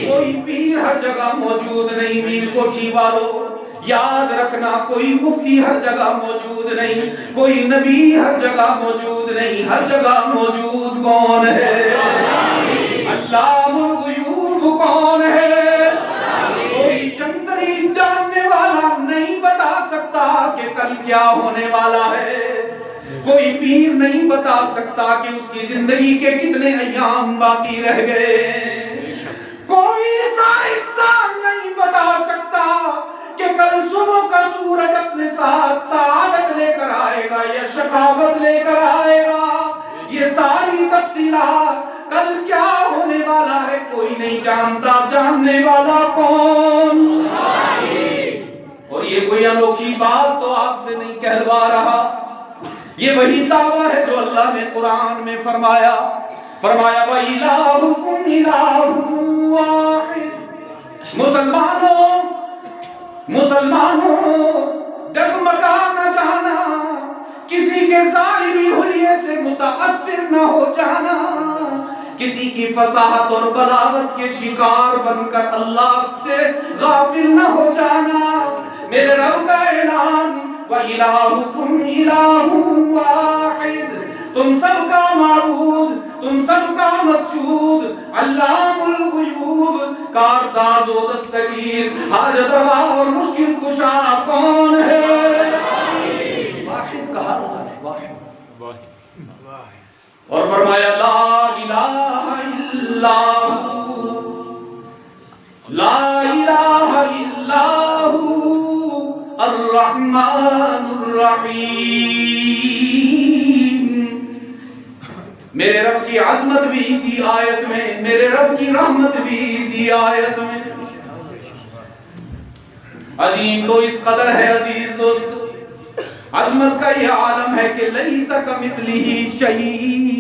کوئی پیر ہر جگہ موجود نہیں، میر کوٹھی والوں یاد رکھنا، کوئی مفتی ہر جگہ موجود نہیں، کوئی نبی ہر جگہ موجود نہیں، ہر جگہ موجود کون ہے؟ علام الغیوب کون ہے؟ کوئی چندری جاننے والا نہیں بتا سکتا کہ کل کیا ہونے والا ہے، کوئی پیر نہیں بتا سکتا کہ اس کی زندگی کے کتنے ایام باقی رہ گئے، کوئی سائنسدان نہیں بتا سکتا کہ کل صبح کا سورج اپنے ساتھ سعادت لے کر آئے گا یا شقاوت لے کر آئے گا۔ یہ ساری تفصیلات کل کیا ہونے والا ہے کوئی نہیں جانتا، جاننے والا کون؟ اور یہ کوئی انوکھی بات تو آپ سے نہیں کہلوا رہا، یہ وہی دعویٰ ہے جو اللہ نے قرآن میں فرمایا وَإِلَٰهُكُمْ إِلَٰهٌ وَاحِدٌ۔ مسلمانوں ڈگمگا نہ جانا، کسی کے ظاہری حلیے سے متاثر نہ ہو جانا، کسی کی فصاحت اور بلاغت کے شکار بن کر اللہ سے غافل نہ ہو جانا۔ میرے رب کا اعلان وَإِلَٰهُكُمْ إِلَٰهٌ وَاحِدٌ، تم سب کا معبود، تم سب کا مسجود، علام الغیوب، کارساز و دستگیر، حاجت روا اور مشکل کشا کون ہے؟ واحد کہا واحد، اور فرمایا لا الہ الا ہو، لا الہ الا ہو الرحمن الرحیم۔ میرے رب کی عظمت بھی اسی آیت میں، میرے رب کی رحمت بھی اسی آیت میں۔ عظیم تو اس قدر ہے عزیز دوست، عظمت کا یہ عالم ہے کہ لیس کمثلہ شیء،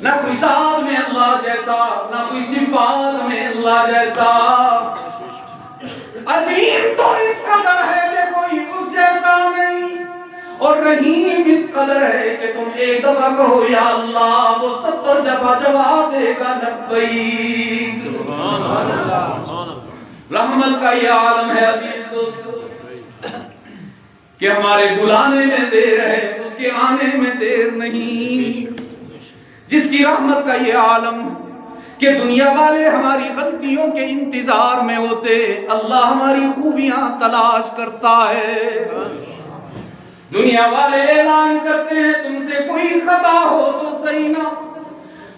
نہ کوئی ذات میں اللہ جیسا، نہ کوئی صفات میں اللہ جیسا۔ عظیم تو اس قدر ہے کہ کوئی اس جیسا نہیں، اور رحیم اس قدر ہے کہ تم ایک دفعہ کہو یا اللہ، وہ 70 دفعہ جواب دے گا لبیک۔ رحمت کا یہ عالم ہے عزیز دوست کہ ہمارے بلانے میں دیر ہے، اس کے آنے میں دیر نہیں۔ جس کی رحمت کا یہ عالم کہ دنیا والے ہماری غلطیوں کے انتظار میں ہوتے، اللہ ہماری خوبیاں تلاش کرتا ہے۔ دنیا والے اعلان کرتے ہیں تم سے کوئی خطا ہو تو صحیح نہ،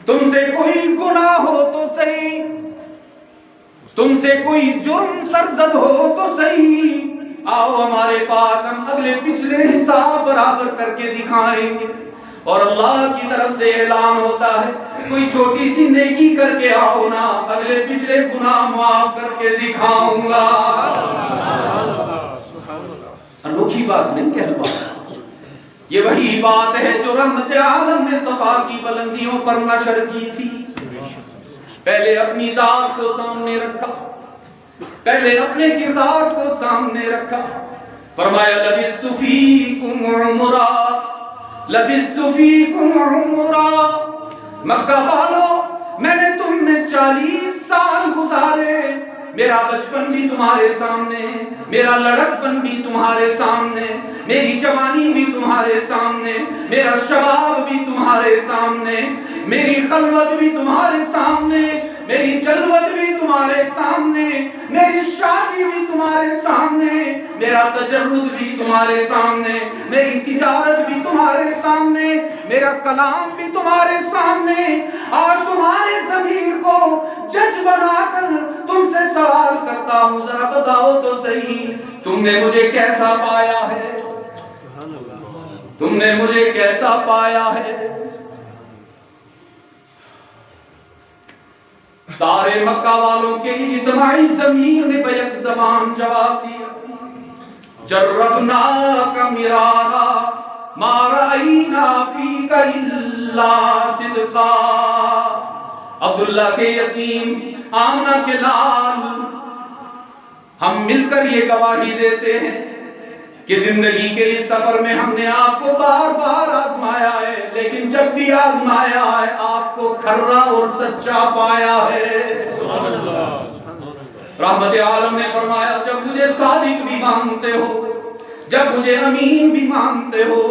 تم سے کوئی گناہ ہو تو صحیح، تم سے کوئی جرم سرزد ہو تو صحیح، آؤ ہمارے پاس، ہم اگلے پچھلے حساب برابر کر کے دکھائیں گے۔ اور اللہ کی طرف سے اعلان ہوتا ہے کوئی چھوٹی سی نیکی کر کے آؤ نا، اگلے پچھلے گناہ معاف کر کے دکھاؤں گا۔ انوکھی بات نہیں کہلوا، یہ وہی بات ہے جو رحمت عالم نے صفا کی بلندیوں پر نشر کی تھی۔ پہلے اپنی ذات کو سامنے رکھا، پہلے اپنے کردار کو سامنے رکھا، فرمایا لبثت فیکم عمرا، لبثت فیکم عمرا، مکہ والو میں نے تم میں 40 سال گزارے، میرا بچپن بھی تمہارے سامنے، میرا لڑکپن بھی تمہارے سامنے، میری جوانی بھی تمہارے سامنے، میرا شباب بھی تمہارے سامنے، میری خلوت بھی تمہارے سامنے، میری جلوت بھی تمہارے سامنے، میری شادی بھی تمہارے سامنے، میرا تجرد بھی تمہارے سامنے، میری تجارت بھی تمہارے سامنے، میرا کلام بھی تمہارے سامنے۔ آج تمہارے ضمیر کو جج بنا کر تم سے سوال کرتا ہوں، ذرا بتاؤ تو صحیح تم نے مجھے کیسا پایا ہے، تم نے مجھے کیسا پایا ہے؟ سارے مکہ والوں کے اجتماعی ضمیر نے بیک زبان جواب دیا، جربناک مرارا ما رأینا فیک الا صدقا۔ عبداللہ کے یتیم، آمنہ کے لال، ہم مل کر یہ گواہی دیتے ہیں کہ زندگی کے اس سفر میں ہم نے آپ کو بار بار آزمایا ہے، لیکن جب بھی آزمایا ہے آپ کو کھرا اور سچا پایا ہے۔ رحمت عالم نے فرمایا جب مجھے صادق بھی مانتے ہو، جب مجھے امین بھی مانتے ہو،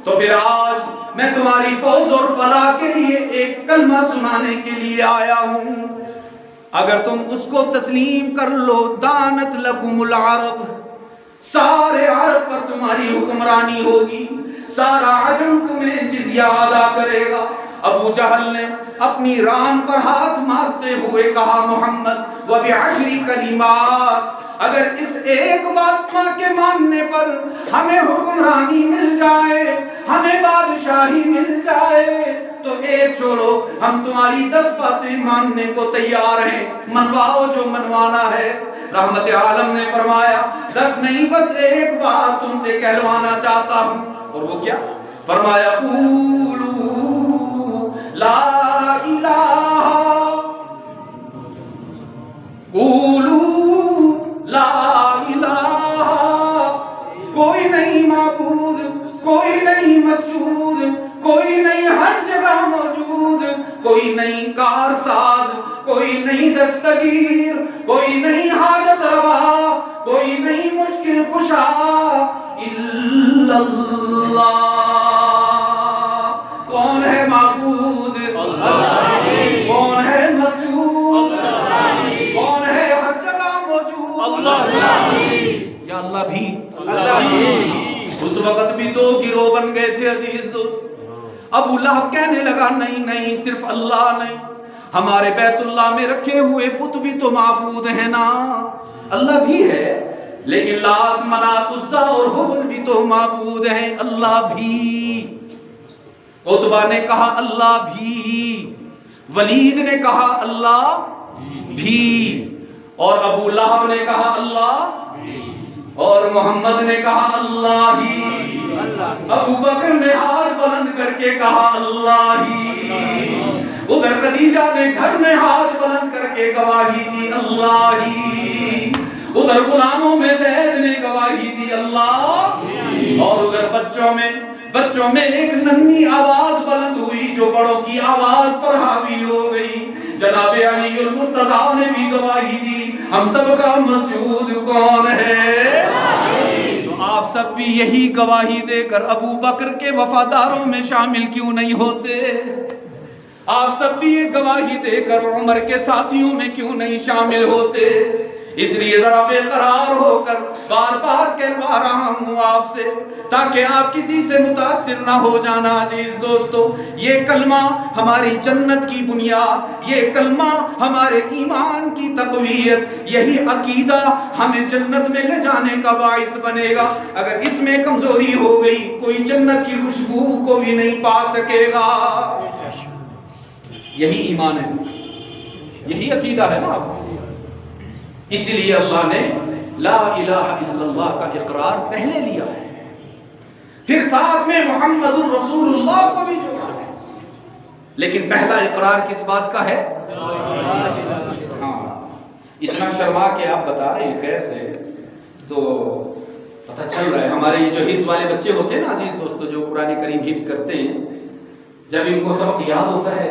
تو پھر آج میں تمہاری فوز اور فلاح کے لیے ایک کلمہ سنانے کے لیے آیا ہوں۔ اگر تم اس کو تسلیم کر لو، دانت لکم العرب، سارے عرب پر تمہاری حکمرانی ہوگی، سارا عجم تمہیں جزیہ ادا کرے گا، ابو جہل نے اپنی ران پر ہاتھ مارتے ہوئے کہا محمد وَبِعَشْرِ کلمات، اگر اس ایک بات کے ماننے پر ہمیں حکمرانی مل جائے، ہمیں بادشاہی مل جائے، تو ایک چھوڑو، ہم تمہاری 10 باتیں ماننے کو تیار ہیں، منواؤ جو منوانا ہے۔ رحمت عالم نے فرمایا 10 نہیں، بس ایک بات تم سے کہلوانا چاہتا ہوں، اور وہ کیا؟ فرمایا قولوا لا الہ، قولوا لا الہ، کوئی نہیں معبود، کوئی نہیں مسجود، کوئی نہیں ہر جگہ موجود، کوئی نہیں کارساز، کوئی نہیں دستگیر، کوئی نہیں حاجت روا، کوئی نہیں مشکل کشا الا اللہ۔ کون ہے معبود؟ اللہ۔ کون ہے مسجود؟ اللہ۔ کون ہے ہر جگہ موجود؟ اللہ۔ یا اللہ بھی، اللہ بھی۔ اس وقت بھی 2 گروہ بن گئے تھے عزیز دوست۔ ابو لہب کہنے لگا نہیں نہیں، صرف اللہ نہیں، ہمارے بیت اللہ میں رکھے ہوئے بت بھی تو معبود ہیں نا، اللہ بھی ہے، لیکن لات منات عزا اور حبل بھی تو معبود ہیں، اللہ بھی۔ عتبہ نے کہا اللہ بھی، ولید نے کہا اللہ بھی، اور ابو لہب نے کہا اللہ بھی، اور محمد نے کہا اللہ ہی، ابو بکر نے ہاتھ بلند کر کے کہا اللہ ہی، ادھر خدیجہ نے گھر میں ہاتھ بلند کر کے گواہی دی اللہ ہی، ادھر غلاموں میں زید نے گواہی دی اللہ، اور ادھر بچوں میں ایک ننھی آواز بلند ہوئی جو بڑوں کی آواز پر حاوی ہو گئی، جناب علی المرتضیٰ نے بھی گواہی دی، ہم سب کا مسجود کون ہے؟ تو آپ سب بھی یہی گواہی دے کر ابو بکر کے وفاداروں میں شامل کیوں نہیں ہوتے؟ آپ سب بھی یہ گواہی دے کر عمر کے ساتھیوں میں کیوں نہیں شامل ہوتے؟ اس لیے ذرا بے قرار ہو کر بار بار کہلوا رہا ہوں آپ سے، تاکہ آپ کسی سے متاثر نہ ہو جانا۔ عزیز دوستو، یہ کلمہ ہماری جنت کی بنیاد، یہ کلمہ ہمارے ایمان کی تقویت، یہی عقیدہ ہمیں جنت میں لے جانے کا باعث بنے گا۔ اگر اس میں کمزوری ہو گئی، کوئی جنت کی خوشبو کو بھی نہیں پا سکے گا۔ یہی ایمان ہے، یہی عقیدہ ہے نا آپ۔ اس لیے اللہ نے لا الہ الا اللہ کا اقرار پہلے لیا ہے، پھر ساتھ میں محمد الرسول اللہ کو بھی جوڑا ہے، لیکن پہلا اقرار کس بات کا ہے؟ ہاں، اتنا شرما کے آپ بتا رہے ہیں خیر سے تو پتہ چل رہا ہے۔ ہمارے یہ جو حفظ والے بچے ہوتے ہیں نا عزیز دوستو، جو قرآن کریم حفظ کرتے ہیں، جب ان کو سبق یاد ہوتا ہے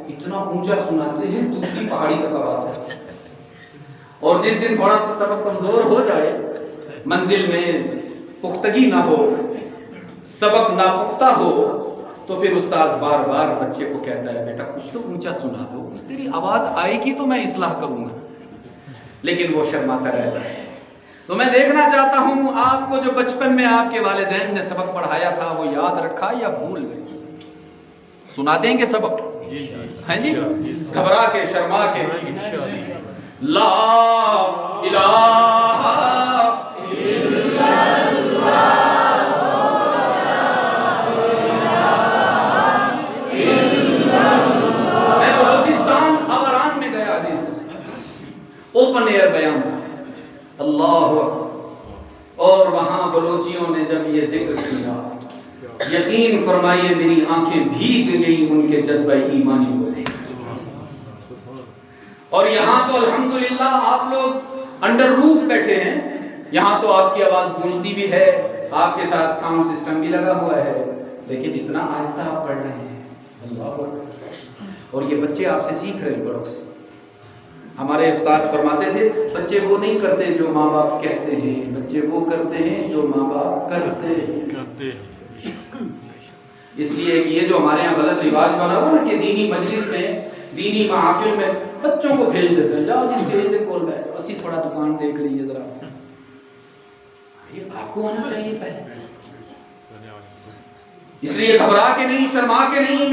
اتنا اونچا سناتے ہیں دوسری پہاڑی تک آواز ہے، اور جس دن تھوڑا سا سبق کمزور ہو جائے، منزل میں پختگی نہ ہو، سبق ناپختہ ہو، تو پھر استاذ بار بار بچے کو کہتا ہے بیٹا کچھ تو اونچا سنا دو، تیری آواز آئے گی تو میں اصلاح کروں گا، لیکن وہ شرماتا رہتا ہے۔ تو میں دیکھنا چاہتا ہوں آپ کو جو بچپن میں آپ کے والدین نے سبق پڑھایا تھا وہ یاد رکھا یا بھول گئے؟ سنا دیں گے سبق؟ ہاں جی، گھبرا کے شرما کے لا الہ الا اللہ میں بلوچستان آوران میں گیا عزیز، اوپن ایئر بیان تھا، اللہ اور وہاں بلوچیوں نے جب یہ ذکر کیا، یقین فرمائیے میری آنکھیں بھیگ گئی ان کے جذبہ ایمانی کو دیکھ۔ اور یہاں تو الحمدللہ آپ لوگ انڈر روف بیٹھے ہیں، یہاں تو آپ کی آواز گونجتی بھی ہے، آپ کے ساتھ ساؤنڈ سسٹم بھی لگا ہوا ہے، لیکن اتنا آہستہ آپ پڑھ رہے ہیں، اللہ اکبر۔ اور یہ بچے آپ سے سیکھ رہے ہیں بڑوں سے۔ ہمارے استاد فرماتے تھے بچے وہ نہیں کرتے جو ماں باپ کہتے ہیں، بچے وہ کرتے ہیں جو ماں باپ کرتے ہیں۔ اس لیے کہ یہ جو ہمارے یہاں غلط رواج بنا ہوا نا کہ دینی مجلس میں، دینی محافل میں بچوں کو بھیج دیتے ہیں، جاؤ جس اسٹیج پہ کھول گئے اسی تھوڑا دکان دیکھ لیجیے ذرا، یہ آپ کو آنا چاہیے پہلے۔ اس لیے گھبرا کے نہیں، شرما کے نہیں،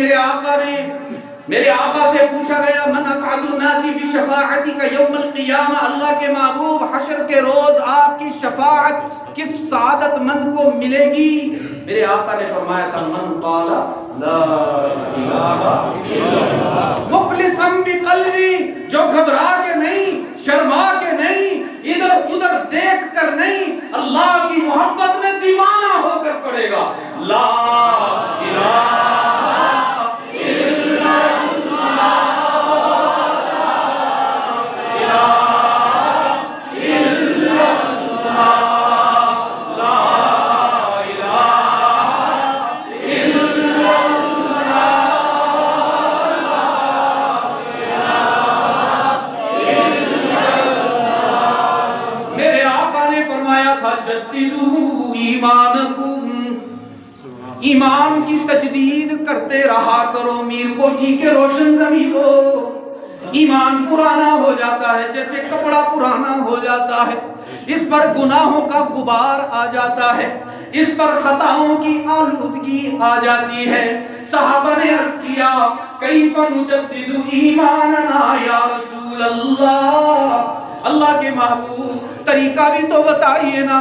میرے آقا سے پوچھا گیا من اسعد الناس بشفاعتک یوم القیامہ، اللہ کے محبوب حشر کے روز آپ کی شفاعت کس سعادت مند کو ملے گی؟ میرے آقا نے فرمایا تھا من قال لا الہ الا اللہ مخلصا بقلبی، جو گھبرا کے نہیں، شرما کے نہیں، ادھر ادھر دیکھ کر نہیں، اللہ کی محبت میں دیوانہ ہو کر پڑے گا لا الہ ایمان کی تجدید کرتے رہا کرو، میر کوٹھی کے روشن زمین ہو، ایمان پرانا ہو جاتا ہے جیسے کپڑا پرانا ہو جاتا ہے، اس پر گناہوں کا غبار آ جاتا ہے، اس پر خطاؤں کی آلودگی آ جاتی ہے۔ صحابہ نے عرض کیا کیف نجدد ایماننا یا رسول اللہ، اللہ کے محبوب طریقہ بھی تو بتائیے نا،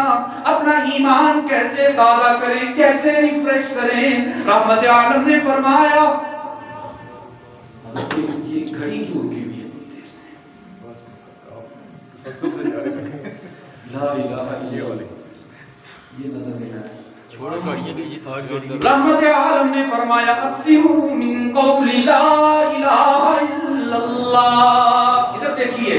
اپنا ایمان کیسے تازہ کریں، کیسے ریفریش کریں؟ رحمت عالم نے فرمایا یہ گھڑی کیوں کی ہوئی ہے؟ لا الہ الا اللہ، یہ نظر نہیں آیا، چھوڑو گھڑیاں کہ رحمت عالم نے فرمایا اکثروا من قول لا الہ الا اللہ۔ ادھر دیکھیے،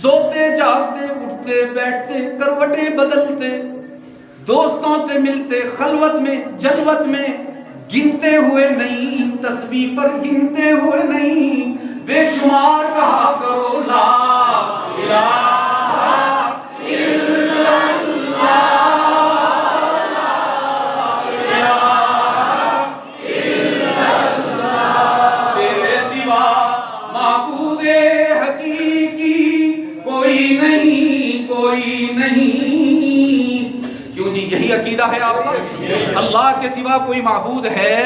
سوتے جاگتے اٹھتے بیٹھتے کروٹیں بدلتے، دوستوں سے ملتے خلوت میں جلوت میں، گنتے ہوئے نہیں، تسبیح پر گنتے ہوئے نہیں، بے شمار کہا کرو لا الہ الا اللہ، لا الہ الا اللہ، تیرے سوا معبود حقیقی کوئی نہیں، کوئی نہیں۔ کیوں جی یہی عقیدہ ہے آپ کا؟ اللہ کے سوا کوئی معبود ہے؟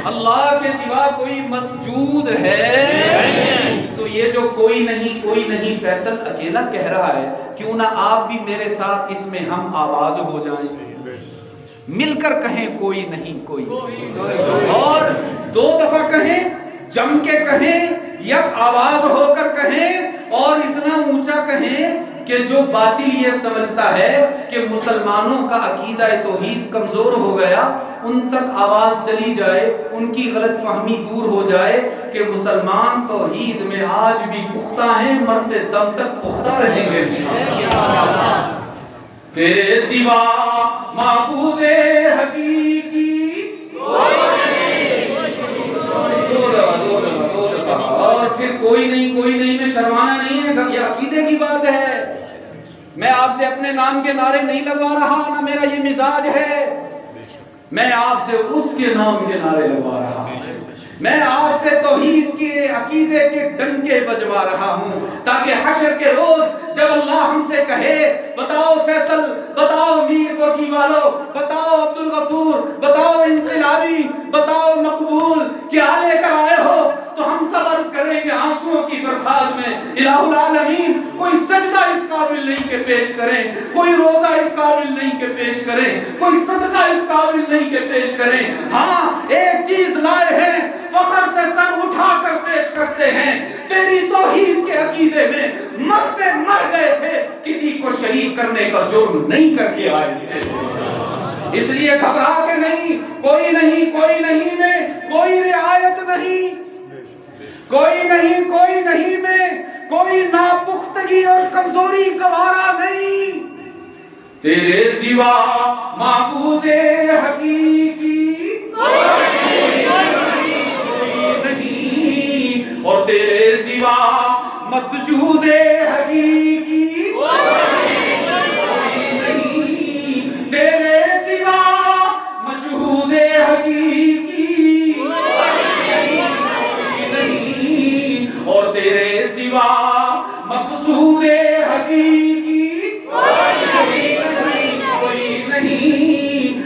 اللہ کے سوا کوئی مسجود ہے؟ تو یہ جو کوئی نہیں فیصل اکیلا کہہ رہا ہے، کیوں نہ آپ بھی میرے ساتھ اس میں ہم آواز ہو جائیں، مل کر کہیں کوئی نہیں کوئی، اور دو دفعہ کہیں، جم کے کہیں، یک آواز ہو کر کہیں، اور اتنا اونچا کہیں کہ جو باطل یہ سمجھتا ہے کہ مسلمانوں کا عقیدہ توحید کمزور ہو گیا، ان تک آواز چلی جائے، ان کی غلط فہمی دور ہو جائے کہ مسلمان توحید میں آج بھی پختہ ہیں، مرتے دم تک پختہ رہیں گے۔ تیرے سوا معبود حقیقی اور پھر کوئی نہیں میں شرمانا نہیں ہے، یہ عقیدے کی بات ہے۔ میں آپ سے اپنے نام کے نعرے نہیں لگوا رہا، نہ میرا یہ مزاج ہے، میں آپ سے اس کے نام کے نعرے لگوا رہا ہوں، میں آپ سے توحید کے عقیدے کے ڈنکے بجوا رہا ہوں، تاکہ حشر کے روز جب اللہ ہم سے کہے بتاؤ فیصل، بتاؤ میر کوٹھی والو، بتاؤ عبدالغفور، بتاؤ انقلابی، بتاؤ مقبول، کیا لے کر آئے ہو، تو ہم سب عرض کریں گے آنسوؤں کی برسات میں الہ العالمین کوئی سجدہ اس قابل نہیں کہ پیش کریں، کوئی روزہ اس قابل نہیں کہ پیش کریں، کوئی صدقہ اس قابل نہیں کہ پیش کریں، ہاں ایک چیز لائے ہیں، فخر سے سر اٹھا کر پیش کرتے ہیں، تیری توحید کے عقیدے میں مرتے مر گئے تھے، کسی کو شریک کرنے کا جرم نہیں کر کے آئے تھے۔ اس لیے گھبرا کے نہیں، کوئی نہیں میں کوئی رعایت نہیں، کوئی نہیں میں کوئی ناپختگی اور کمزوری گوارا نہیں، تیرے سوا معبود حقیقی کوئی نہیں، اور تیرے سوا مسجود حقیقی کوئی نہیں، تیرے سوا مشہود حقیقی کوئی نہیں، اور تیرے سوا مقصود حقیقی کوئی نہیں،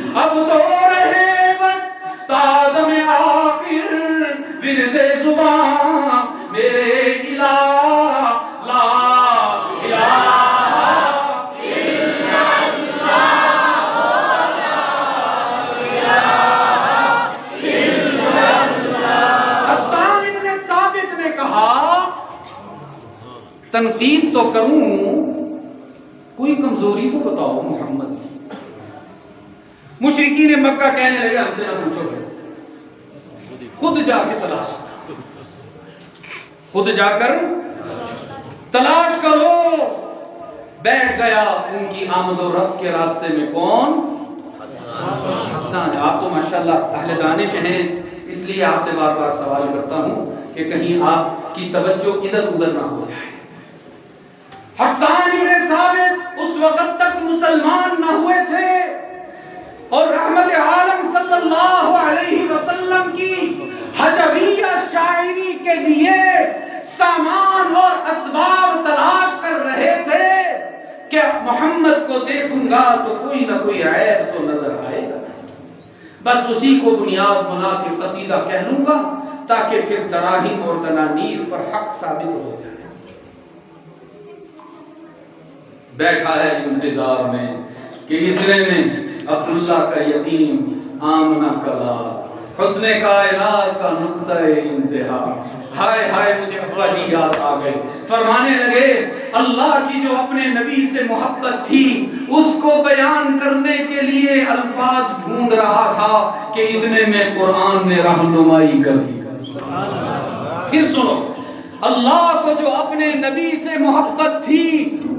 تنقید تو کروں، کوئی کمزوری تو بتاؤ محمد کی۔ مشرکین مکہ کہنے لگے ہم سے نہ پوچھو، خود جا کے تلاش کرو، خود جا کر تلاش کرو۔ بیٹھ گیا ان کی آمد و رفت کے راستے میں کون؟ حسان۔ آپ تو ماشاءاللہ اہل دانش ہیں، اس لیے آپ سے بار بار سوال کرتا ہوں کہ کہیں آپ کی توجہ ادھر ادھر نہ ہو جائے۔ حسان ابن ثابت اس وقت تک مسلمان نہ ہوئے تھے اور رحمت عالم صلی اللہ علیہ وسلم کی ہجویہ شاعری کے لیے سامان اور اسباب تلاش کر رہے تھے کہ محمد کو دیکھوں گا تو کوئی نہ کوئی عیب تو نظر آئے گا، بس اسی کو بنیاد بنا کے قصیدہ کہہ لوں گا تاکہ پھر دراہیم اور دنانیر پر حق ثابت ہو جائے۔ بیٹھا ہے انتظار میں کہ ہجرے میں عبداللہ کا یتیم، آمنہ کا لال، حسن کائنات کا نقطہ انتہا۔ ہائے ہائے مجھے ابا جی یاد آ گئے، فرمانے لگے اللہ کی جو اپنے نبی سے محبت تھی اس کو بیان کرنے کے لیے الفاظ ڈھونڈ رہا تھا کہ اتنے میں قرآن نے رہنمائی کر دی۔ پھر سنو، اللہ کو جو اپنے نبی سے محبت تھی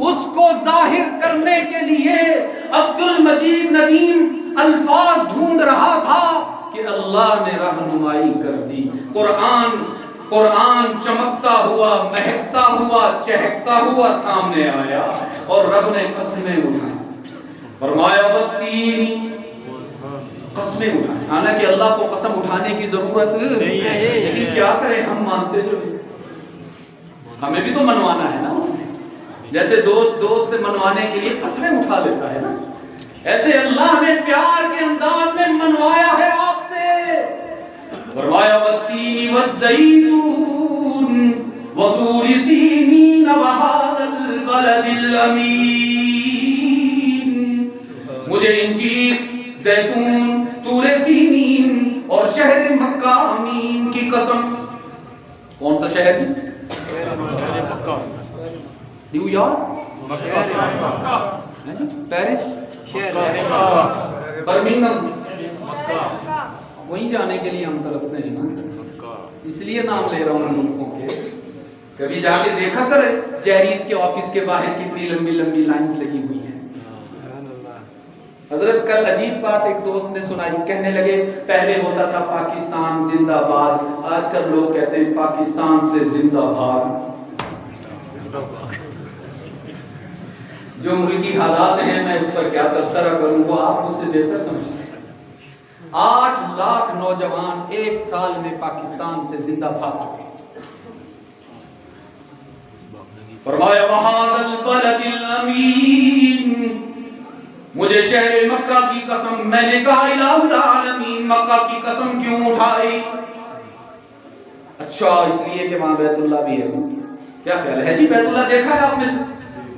اس کو ظاہر کرنے کے لیے عبد المجید ندیم الفاظ ڈھونڈ رہا تھا کہ اللہ نے رہنمائی کر دی۔ قرآن چمکتا ہوا، مہکتا ہوا، چہکتا ہوا سامنے آیا اور رب نے قسمیں اٹھائیں، فرمایا والتین، قسمیں اٹھائیں۔ حالانکہ اللہ کو قسم اٹھانے کی ضرورت نہیں ہے، لیکن کیا کریں ہم مانتے جو ہمیں بھی تو منوانا ہے نا اس نے، جیسے دوست سے منوانے کے لیے قسمیں اٹھا لیتا ہے نا، ایسے اللہ نے پیار کے انداز میں منوایا ہے آپ سے۔ فرمایا والتین والزیتون وطور سینین وہذا البلد الامین، مجھے انجیر، زیتون، طور سینین اور شہر مکہ امین کی قسم۔ کون سا شہر ہے؟ نیو یارک، پیرس، برمنگھم، وہیں جانے کے لیے ہم ترستے ہیں نا، اس لیے نام لے رہا ہوں ملکوں کے۔ کبھی جا کے دیکھا کرے جیریز کے آفس کے باہر کتنی لمبی لمبی لائنز لگی ہوئی ہیں۔ حضرت کل عجیب بات ایک دوست نے سنائی، کہنے لگے پہلے ہوتا تھا پاکستان زندہ باد، آج کل لوگ کہتے ہیں پاکستان سے زندہ بھاگ۔ جو ملکی حالات ہیں میں اس پر کیا تبصرہ کروں، وہ آپ مجھ سے بہتر سمجھتے ہیں۔ 8 لاکھ نوجوان ایک سال میں پاکستان سے زندہ بھاگ چکے۔ فرمایا وَهَذَا الْبَلَدِ الْأَمِينَ، مجھے شہر مکہ کی قسم، میں نے کہا الہ العالمین، مکہ کی قسم کیوں اٹھائی؟ اچھا اس لیے کہ وہاں بیت اللہ بھی ہے۔ کیا خیال ہے جی بیت اللہ دیکھا ہے آپ میں سے؟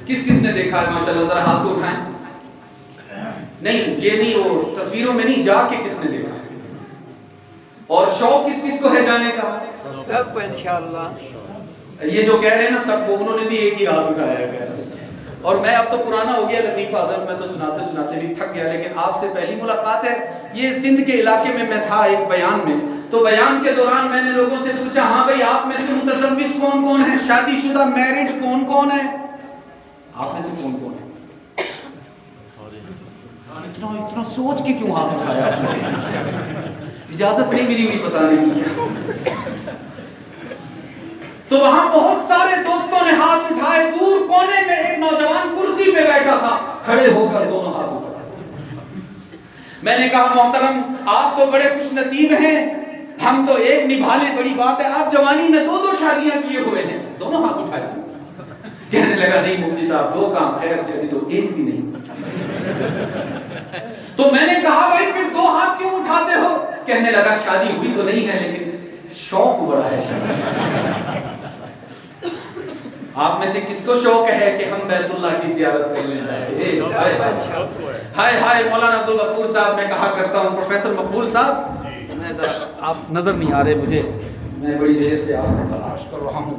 کس نے دیکھا ہے ماشاءاللہ ذرا ہاتھ کو اٹھائیں۔ نہیں یہ نہیں، وہ تصویروں میں نہیں، جا کے کس نے دیکھا ہے؟ اور شوق کس کو ہے جانے کا؟ سب کو انشاءاللہ۔ یہ جو کہہ رہے ہیں نا سب کو، انہوں نے بھی ایک ہی ہاتھ اٹھایا ہے ایسے۔ اور میں اب تو پرانا ہو گیا لطیفہ حضرت، میں تو سناتے بھی تھک گیا، لیکن آپ سے پہلی ملاقات ہے۔ یہ سندھ کے علاقے میں تھا ایک بیان میں، تو بیان کے دوران میں نے لوگوں سے پوچھا ہاں بھائی آپ میں سے متزوج کون کون ہے، شادی شدہ میرڈ کون کون ہے، آپ میں سے کون کون ہے؟ اتنا سوچ کے کیوں ہاتھ اٹھایا؟ اجازت نہیں ملی ہوئی بتانے کی۔ تو وہاں بہت سارے دوستوں نے ہاتھ اٹھائے، دور کونے میں ایک نوجوان کرسی پہ بیٹھا تھا، کھڑے ہو کر دونوں ہاتھ اٹھائے۔ میں نے کہا محترم آپ تو بڑے خوش نصیب ہیں، ہم تو ایک نبھا لیں بڑی بات ہے، آپ جوانی میں 2 شادیاں کیے ہوئے ہیں، دونوں ہاتھ اٹھائے۔ کہنے لگا نہیں مفتی صاحب 2 کام، خیر سے ابھی تو 1 بھی نہیں۔ تو میں نے کہا بھائی پھر 2 ہاتھ کیوں اٹھاتے ہو؟ کہنے لگا شادی ہوئی تو نہیں ہے لیکن شوق بڑا ہے۔ آپ میں سے کس کو شوق ہے کہ ہم بیت اللہ کی زیارت کر لیں جائیں؟ ہائے ہائے مولانا عبدالغفور صاحب، میں کہا کرتا ہوں پروفیسر مقبول صاحب، میں ذرا آپ نظر نہیں آ رہے مجھے، میں بڑی دیر سے آپ کو تلاش کر رہا ہوں۔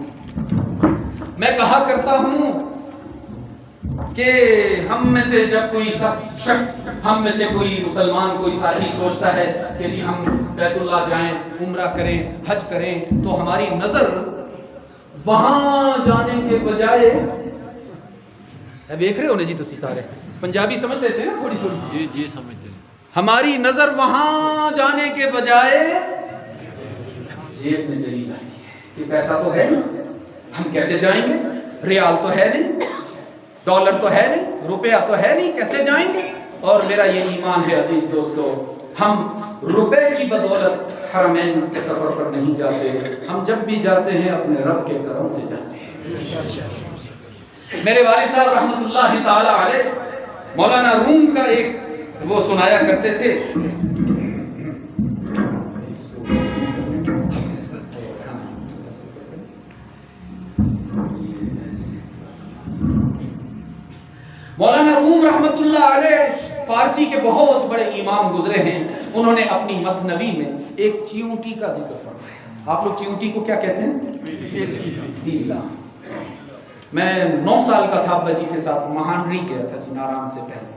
میں کہا کرتا ہوں کہ ہم میں سے جب کوئی شخص، ہم میں سے کوئی مسلمان، کوئی ساتھی سوچتا ہے کہ جی ہم بیت اللہ جائیں، عمرہ کریں، حج کریں، تو ہماری نظر وہاں جانے کے بجائے، دیکھ رہے ہو نا جی تسی سارے پنجابی سمجھ لیتے ہیں نا تھوڑی تھوڑی؟ جی سمجھتے ہیں۔ ہماری نظر وہاں جانے کے بجائے جیب میں چلی جاتی ہے کہ پیسہ تو ہے نہیں، ہم کیسے جائیں گے؟ ریال تو ہے نہیں، ڈالر تو ہے نہیں، روپیہ تو ہے نہیں، کیسے جائیں گے؟ اور میرا یہ ایمان ہے عزیز دوستو، ہم روپے کی بدولت حرمین کے سفر پر نہیں جاتے، ہم جب بھی جاتے ہیں اپنے رب کے کرم سے جاتے ہیں۔ میرے والد صاحب رحمت اللہ تعالی علیہ مولانا روم کا ایک وہ سنایا کرتے تھے، مولانا روم رحمت اللہ علیہ فارسی کے بہت بڑے امام گزرے ہیں، انہوں نے اپنی مثنوی میں ایک چیونٹی کا ذکر فرمایا۔ آپ لوگ چیونٹی کو کیا کہتے ہیں؟ پیلا۔ میں 9 سال کا تھا، ابا جی کے ساتھ مہانڈری گیا تھا ناران سے پہلے،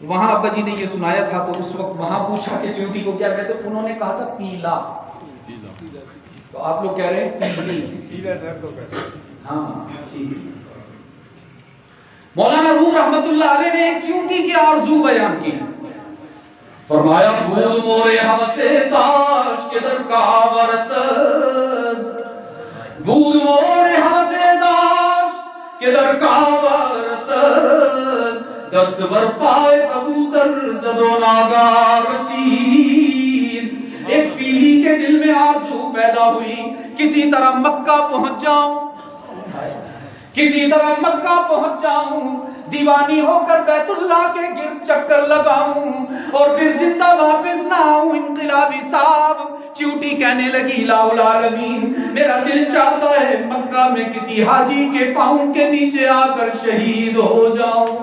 وہاں ابا جی نے یہ سنایا تھا، تو اس وقت وہاں پوچھا کہ چیونٹی کو کیا کہتے ہیں، انہوں نے کہا تھا پیلا، تو آپ لوگ کہہ رہے ہیں پیلی۔ ہاں ٹھیک۔ مولانا روم رحمت اللہ علیہ نے ایک چیونٹی کی آرزو بیان کی، فرمایا بود مورے حوثے داشت کے در کعبہ رسد، بود مورے حوثے داشت کے در کعبہ رسد، دست بر پائے کبوتر زد و ناگار رسید۔ ایک پیلی کے دل میں آرزو پیدا ہوئی، کسی طرح مکہ پہنچ جاؤں، کسی طرح مکہ پہنچ جاؤں، دیوانی ہو کر بیت اللہ کے گرد چکر لگاؤں اور پھر زندہ واپس نہ آؤں۔ انقلابی صاحب چیونٹی کہنے لگی لا العالمین، میرا دل چاہتا ہے مکہ میں کسی حاجی کے پاؤں کے نیچے آ کر شہید ہو جاؤں،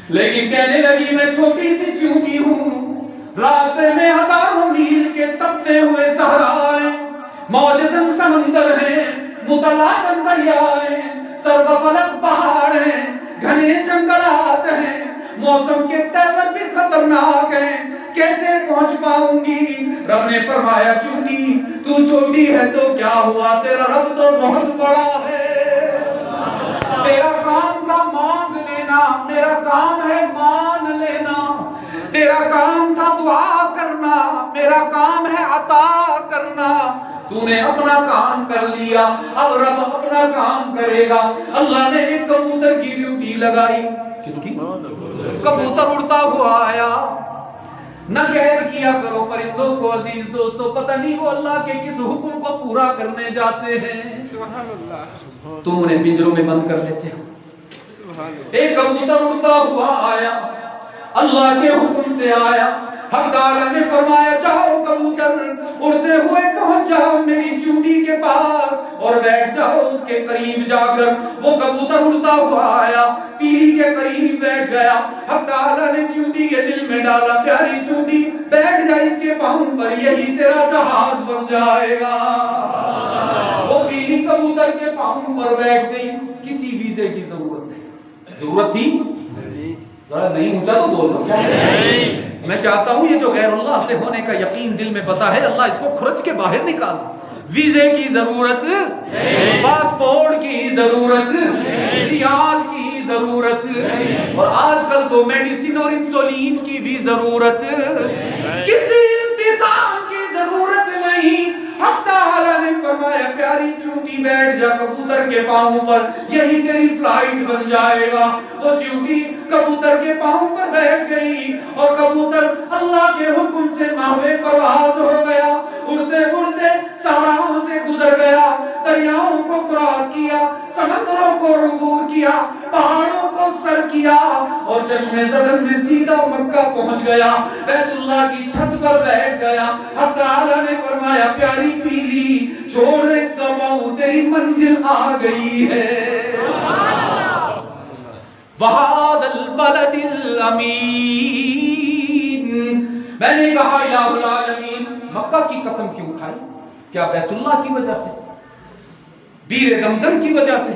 لیکن کہنے لگی میں چھوٹی سی چیونٹی ہوں، راستے میں ہزاروں میل کے تپتے ہوئے صحرائیں، موجزن سمندر ہیں، متلاطم دریائیں، سرد فلک پہاڑ ہیں، گھنے جنگلات ہیں، موسم کے تیور بھی خطرناک ہیں، کیسے پہنچ پاؤں گی؟ رب نے فرمایا چیونٹی تو چھوٹی ہے تو کیا ہوا، تیرا رب تو بہت بڑا ہے، تیرا کام تھا مانگ لینا، میرا کام ہے مان لینا، تیرا کام تھا دعا کرنا، میرا کام ہے عطا کرنا، تو نے اپنا کام کر لیا، اب رب اپنا کام کرے گا۔ اللہ نے ایک کبوتر کی ڈیوٹی لگائی، کس کی؟ کبوتر اڑتا ہوا آیا، نہ قید کیا کرو پرندوں کو عزیز دوستو، پتہ نہیں وہ اللہ کے کس حکم کو پورا کرنے جاتے ہیں، سبحان اللہ، تم انہیں پنجروں میں بند کر لیتے ہو۔ ایک کبوتر اڑتا ہوا آیا، اللہ کے حکم سے آیا، حق تعالیٰ نے فرمایا جاؤ کبوتر اڑتے ہوئے پہنچ جاؤ میری چیونٹی کے پاس اور بیٹھ جاؤ اس کے قریب جا کر۔ وہ کبوتر اڑتا ہوا آیا، پیلی کے قریب بیٹھ گیا، حق تعالیٰ نے چیونٹی کے دل میں ڈالا پیاری چیونٹی بیٹھ جا اس کے پاؤں پر، یہی تیرا جہاز بن جائے گا۔ وہ پیلی کبوتر کے پاؤں پر بیٹھ گئی، کسی ویزے کی ضرورت نہیں، ضرورت تھی ذرا نہیں اونچا تو بول دو، میں چاہتا ہوں یہ جو غیر اللہ سے ہونے کا یقین دل میں بسا ہے، اللہ اس کو کھرچ کے باہر نکال۔ ویزے کی ضرورت، پاسپورٹ کی ضرورت، ریال کی ضرورت، اور آج کل تو میڈیسن اور انسولین کی بھی ضرورت، کسی انتظام کی ضرورت نہیں۔ حق تعالیٰ نے فرمایا پیاری چیونٹی بیٹھ جا کبوتر کے پاؤں پر، یہی تیری فلائٹ بن جائے گا۔ وہ چیونٹی کبوتر کے پاؤں پر بیٹھ گئی اور کبوتر اللہ کے حکم سے ماہوے پرواز ہو گیا، اڑتے اڑتے صحراؤں سے گزر گیا، دریاؤں کو کراس کیا، سمندروں کو عبور کیا، پہاڑوں کو سر کیا اور چشم زدن میں سیدھا مکہ پہنچ گیا، بیت اللہ کی چھت پر بیٹھ گیا۔ حق تعالیٰ نے فرمایا پیاری پیلی چھوڑ اس کا پاؤں، تیری منزل آ گئی ہے۔ وَهَذَا الْبَلَدِ الْأَمِينِ، میں نے کہا الہ العالمین، مکہ کی قسم کیوں اٹھائی؟ کیا بیت اللہ کی وجہ سے؟ بیر زمزم کی وجہ سے،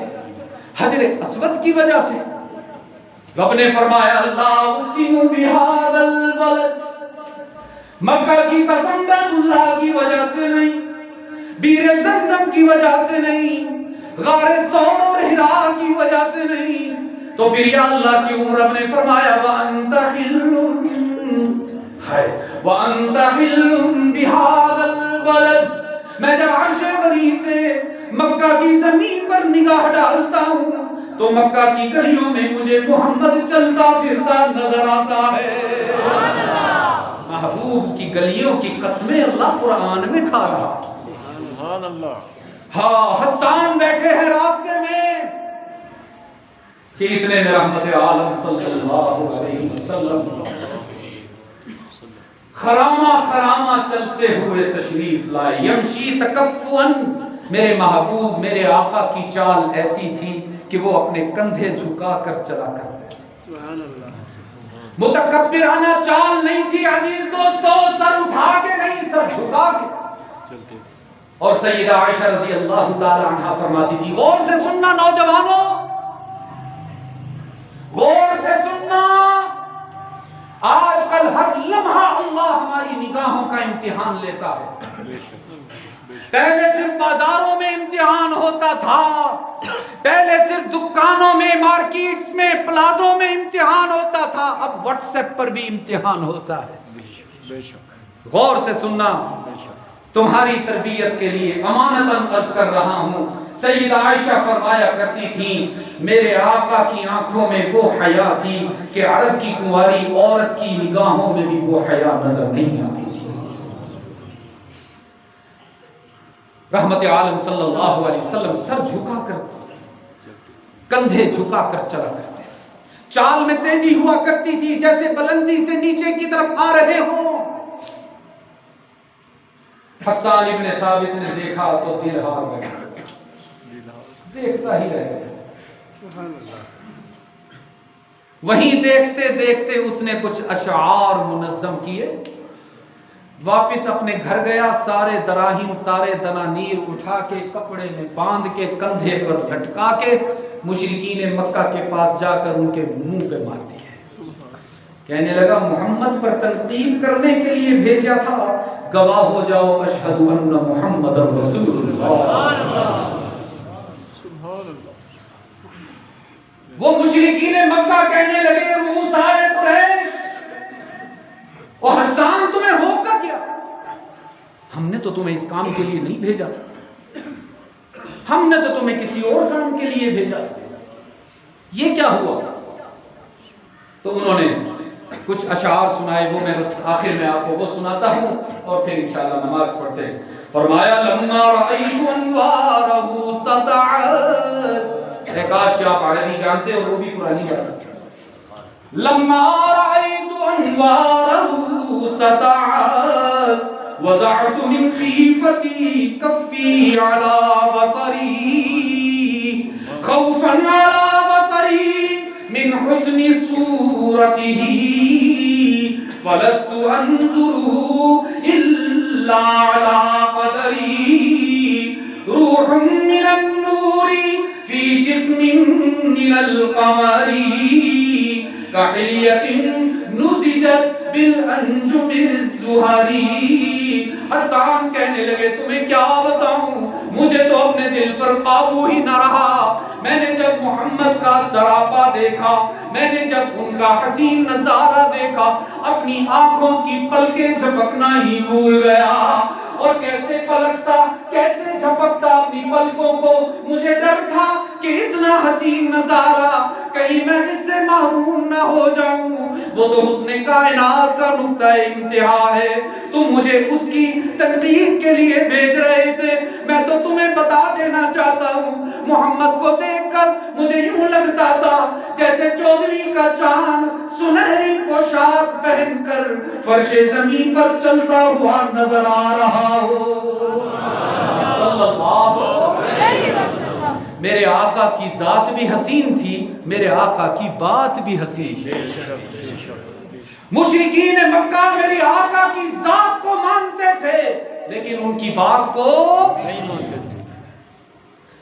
حجر اسود کی وجہ سے۔ رب نے فرمایا لا اقسم بہذا البلد، مکہ کی قسم بیت اللہ کی وجہ سے نہیں، بیر زمزم کی وجہ سے نہیں، غار ثور اور ہرا کی وجہ سے نہیں، تو پھر یا اللہ کیوں رب نے فرمایا وَأَنْتَ حِلٌّ بِهَذَا الْبَلَدِ، میں جب عرش بری سے مکہ کی زمین پر نگاہ ڈالتا ہوں تو مکہ کی گلیوں میں مجھے محمد چلتا پھرتا نظر آتا ہے۔ محبوب کی گلیوں کی قسمیں اللہ قرآن میں کھا رہا۔ سبحان اللہ۔ ہاں حسان بیٹھے ہیں راستے میں کہ اتنے میں رحمت عالم صلی اللہ علیہ وسلم خرامہ چلتے ہوئے تشریف لائے۔ یمشی تکفن، میرے محبوب میرے آقا کی چال ایسی تھی کہ وہ اپنے کندھے جھکا کر چلا کرتے۔ سبحان اللہ۔ متکبرانہ چال نہیں تھی عزیز دوستو، سر اٹھا کے نہیں، سر جھکا کے۔ اور سیدہ عائشہ رضی اللہ تعالی عنہا فرماتی تھی، غور سے سننا نوجوانوں، غور سے سننا، آج کل ہر لمحہ اللہ ہماری نگاہوں کا امتحان لیتا ہے۔ پہلے صرف بازاروں میں امتحان ہوتا تھا، پہلے صرف دکانوں میں، مارکیٹس میں، پلازوں میں امتحان ہوتا تھا، اب واٹس ایپ پر بھی امتحان ہوتا ہے۔ غور سے سننا، تمہاری تربیت کے لیے امانتاً عرض کر رہا ہوں۔ سیدہ عائشہ فرمایا کرتی تھیں میرے آقا کی آنکھوں میں وہ حیا تھی کہ عرب کی کنواری عورت کی نگاہوں میں بھی وہ حیا نظر نہیں آتی تھی۔ رحمت عالم صلی اللہ علیہ وسلم سر جھکا کر، کندھے جھکا کر چلا کرتے، چال میں تیزی ہوا کرتی تھی جیسے بلندی سے نیچے کی طرف آ رہے ہوں۔ حسان ابن ثابت نے دیکھا تو دل ہار گیا، دیکھتا ہی رہ گیا۔ وہیں دیکھتے دیکھتے اس نے کچھ اشعار منظم کیے، واپس اپنے گھر گیا، سارے دراہیم سارے دنانیر اٹھا کے کپڑے میں باندھ کے کندھے پر لٹکا کے مشرکین مکہ کے پاس جا کر ان کے منہ پہ مار دیا۔ کہنے لگا محمد پر تنقید کرنے کے لیے بھیجا تھا، گواہ ہو جاؤ اشہد ان محمد رسول اللہ۔ وہ مشرکین مکہ کہنے لگے رؤسائے قریش، او حسان تمہیں ہو کا کیا؟ ہم نے تو تمہیں اس کام کے لیے نہیں بھیجا تھا، ہم نے تو تمہیں کسی اور کام کے لیے بھیجا تھا، یہ کیا ہوا؟ تو انہوں نے کچھ اشعار سنائے، وہ میں آخر میں آپ کو وہ سناتا ہوں اور پھر انشاءاللہ نماز پڑھتے ہیں۔ فرمایا لما رأیت انوارہ سطعت، کاش کہ آپ عربی جانتے اور وہ بھی قرآنی بات۔ لما رأیت انوارہ سطعت وضعت من خیفتی کفی علی بصری خوفا علی بصری من حسن صورته فلست انظر الا على قدری روح من النور في جسم من القمر كحلية نسجت بالانجم الزهري۔ حسان کہنے لگے تمہیں کیا بتاؤں، مجھے تو اپنے دل پر قابو ہی نہ رہا۔ میں نے جب محمد کا سراپا دیکھا، میں نے جب ان کا حسین نظارہ دیکھا، اپنی آنکھوں کی پلکیں جھپکنا ہی بھول گیا، اور کیسے پلکتا کیسے جھپکتا اپنی پلکوں کو۔ مجھے ڈر تھا کہ اتنا حسین نظارہ کہیں میں اس سے محروم نہ ہو جاؤں، وہ تو حسن کائنات کا نقطہ انتہا ہے، تم مجھے اس کی تقلید کے لیے بھیج رہے تھے۔ میں تو تمہیں بتا دینا چاہتا ہوں، محمد کو دیکھ کر مجھے یوں لگتا تھا جیسے 14ویں کا چاند سنہری پوشاک پہن کر فرش زمین پر چلتا ہوا نظر آ رہا ہو۔ صلی اللہ علیہ وسلم۔ میرے آقا کی ذات بھی حسین تھی، میرے آقا کی بات بھی حسین تھی۔ مشرکین مکہ میری آقا کی ذات کو مانتے تھے لیکن ان کی بات کو نہیں مانتے تھے۔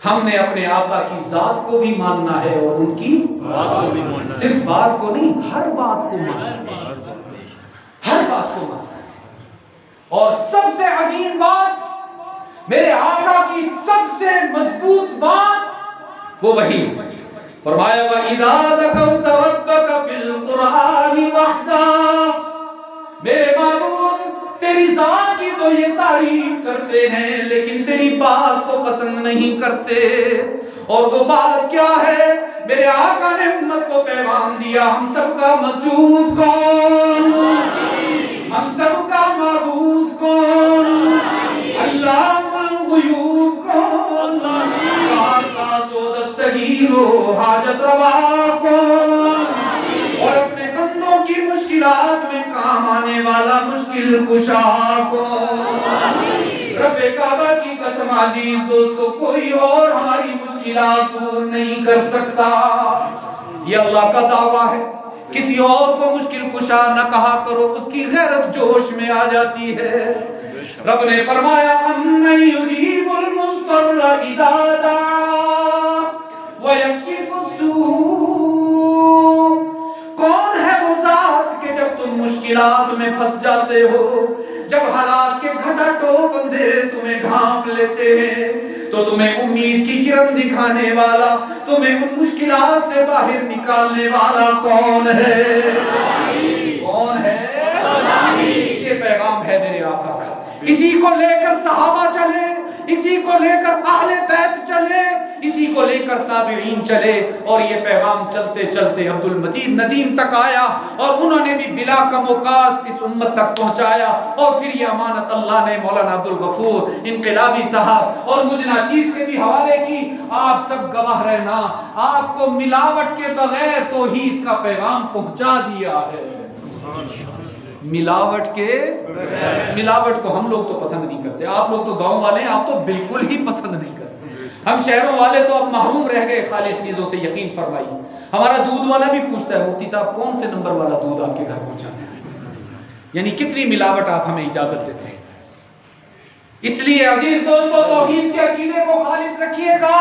ہم نے اپنے آقا کی ذات کو بھی ماننا ہے اور ان کی بات کو بھی ماننا ہے۔ صرف بات کو نہیں، ہر بات کو ماننا ہے، ہر بات کو ماننا ہے۔ اور سب سے عظیم بات، میرے آقا کی سب سے مضبوط بات وہ وہی ہے۔ فرمایا وَإِذَا ذَكَرْتَ رَبَّكَ فِي الْقُرْآنِ وَحْدَهُ، میرے معبود تیری ذات کی تو یہ تعریف کرتے ہیں لیکن تیری بات کو پسند نہیں کرتے۔ اور وہ بات کیا ہے؟ میرے آقا نے امت کو پیغام دیا، ہم سب کا مسجود کون؟ ہم سب کا معبود کون؟ علام الغیوب کون؟ کارساز و دستگیر و حاجت روا کون؟ اور اپنے بندوں کی مشکلات میں کام آنے والا مشکل کشا کون؟ رب کعبہ کی قسم عزیز دوستو، کوئی اور ہماری مشکلات دور نہیں کر سکتا۔ یہ اللہ کا دعویٰ ہے، کسی اور کو مشکل کشا نہ کہا کرو، اس کی غیرت جوش میں آ جاتی ہے۔ رب نے فرمایا اَمَّن يُجِيبُ الْمُضْطَرَّ إِذَا دَعَاهُ وَيَكْشِفُ السُّوءَ، کون ہے وہ ذات کہ جب تم مشکلات میں پھنس جاتے ہو، جب حالات کے گھٹا ٹوپ اندھیرے تمہیں ڈھانپ لیتے ہیں، تو تمہیں امید کی کرن دکھانے والا، تمہیں ان مشکلات سے باہر نکالنے والا کون ہے؟ کون ہے؟ یہ پیغام ہے میرے آقا کا، اسی کو لے کر صحابہ چلے، اسی کو لے کر اہل بیت چلے، اسی کو لے کر تابعین چلے، اور یہ پیغام چلتے چلتے عبد المجید ندیم تک آیا، اور انہوں نے بھی بلا کم و کاست اس امت تک پہنچایا۔ اور پھر یہ امانت اللہ نے مولانا عبد الغفور انقلابی صاحب اور مجھ ناچیز کے بھی حوالے کی۔ آپ سب گواہ رہنا، آپ کو ملاوٹ کے بغیر توحید کا پیغام پہنچا دیا ہے۔ ملاوٹ کے ملاوٹ کو ہم لوگ تو پسند نہیں کرتے، آپ لوگ تو گاؤں والے ہیں، آپ تو بالکل ہی پسند نہیں کرتے۔ ہم شہروں والے تو اب محروم رہ گئے خالص چیزوں سے، یقین فرمائیے۔ ہمارا دودھ والا بھی پوچھتا ہے مفتی صاحب کون سے نمبر والا دودھ آپ کے گھر پہنچانا ہے؟ یعنی کتنی ملاوٹ آپ ہمیں اجازت دیتے ہیں۔ اس لیے عزیز دوستو، توحید کے عقیدے کو خالص رکھیے گا،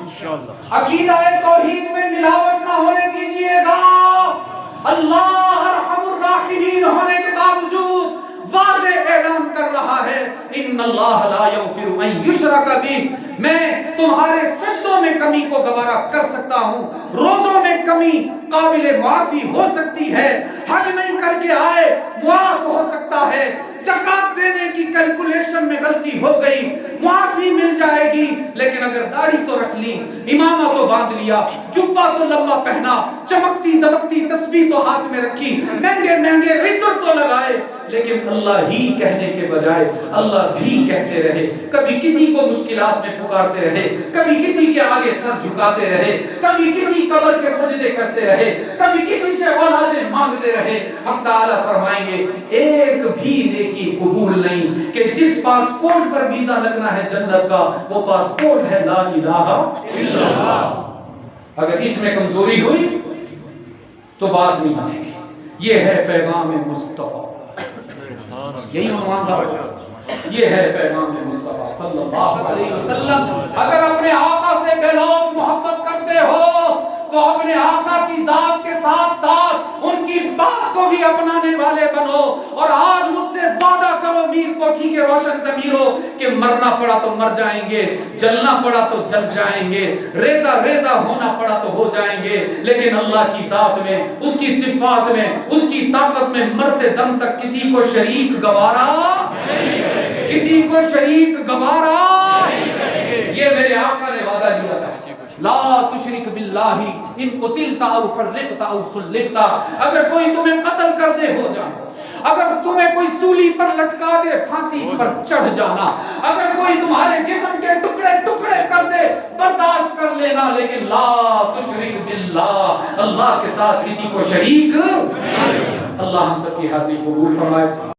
انشاءاللہ عقیدہ توحید میں ملاوٹ نہ ہونے دیجیے گا۔ اللہ ارحم الراحمین ہونے کے باوجود واضح اعلان کر رہا ہے ان اللہ لا یغفر ان یشرک بہ، میں تمہارے سجدوں میں کمی کو گوارا کر سکتا ہوں، روزوں میں کمی قابل معافی ہو سکتی ہے، حج نہیں کر کے آئے معاف ہو سکتا ہے، زکات دینے کی کیلکولیشن میں غلطی ہو گئی معافی مل جائے گی، لیکن اگر داڑھی تو رکھ لی، امامہ تو باندھ لیا، جبہ تو لمبا پہنا، چمکتی دمکتی تسبیح تو ہاتھ میں رکھی، مہنگے مہنگے عطر تو لگائے، لیکن اللہ ہی کہنے کے بجائے اللہ بھی کہتے رہے، کبھی کسی کو مشکلات میں پکارتے رہے، کبھی کسی کے آگے سر جھکاتے رہے، کبھی کسی قبر کے سجدے کرتے رہے، کبھی کسی سے اولادیں مانگتے رہے۔ ہم تعالیٰ فرمائیں گے ایک بھی نیکی قبول نہیں کہ جس پاسپورٹ پر ویزا لگنا ہے جنت کا، وہ پاسپورٹ ہے لا الہ الا اللہ۔ اگر اس میں کمزوری ہوئی تو بات نہیں بنے گی۔ یہ ہے پیغام مصطفیٰ، یہی عنوان تھا، یہ ہے پیغام مصطفیٰ صلی اللہ علیہ وسلم۔ اگر اپنے آقا سے بے لوث محبت کرتے ہو تو اپنے آقا کی ذات کے ساتھ ساتھ ان کی بات کو بھی اپنانے والے بنو، اور آج مجھ سے وعدہ کرو میر کوٹھی کے روشن ضمیروں کہ مرنا پڑا تو مر جائیں گے، جلنا پڑا تو جل جائیں گے، ریزہ ریزہ ہونا پڑا تو ہو جائیں گے، لیکن اللہ کی ذات میں، اس کی صفات میں، اس کی طاقت میں مرتے دم تک کسی کو شریک گوارا نہیں، کسی کو شریک گوارا نہیں۔ یہ میرے آقا نے وعدہ دیا تھا، لا تشرک باللہ ان قتلت او فرقت او صلبت، اگر کوئی تمہیں قتل کر دے ہو جانا، اگر تمہیں کوئی سولی پر لٹکا دے پھانسی پر چڑھ جانا، اگر کوئی تمہارے جسم کے ٹکڑے ٹکڑے کر دے برداشت کر لینا، لیکن لا تشرک باللہ، اللہ کے ساتھ کسی کو شریک۔ اللہ ہم سب کی حاضری قبول فرمائے۔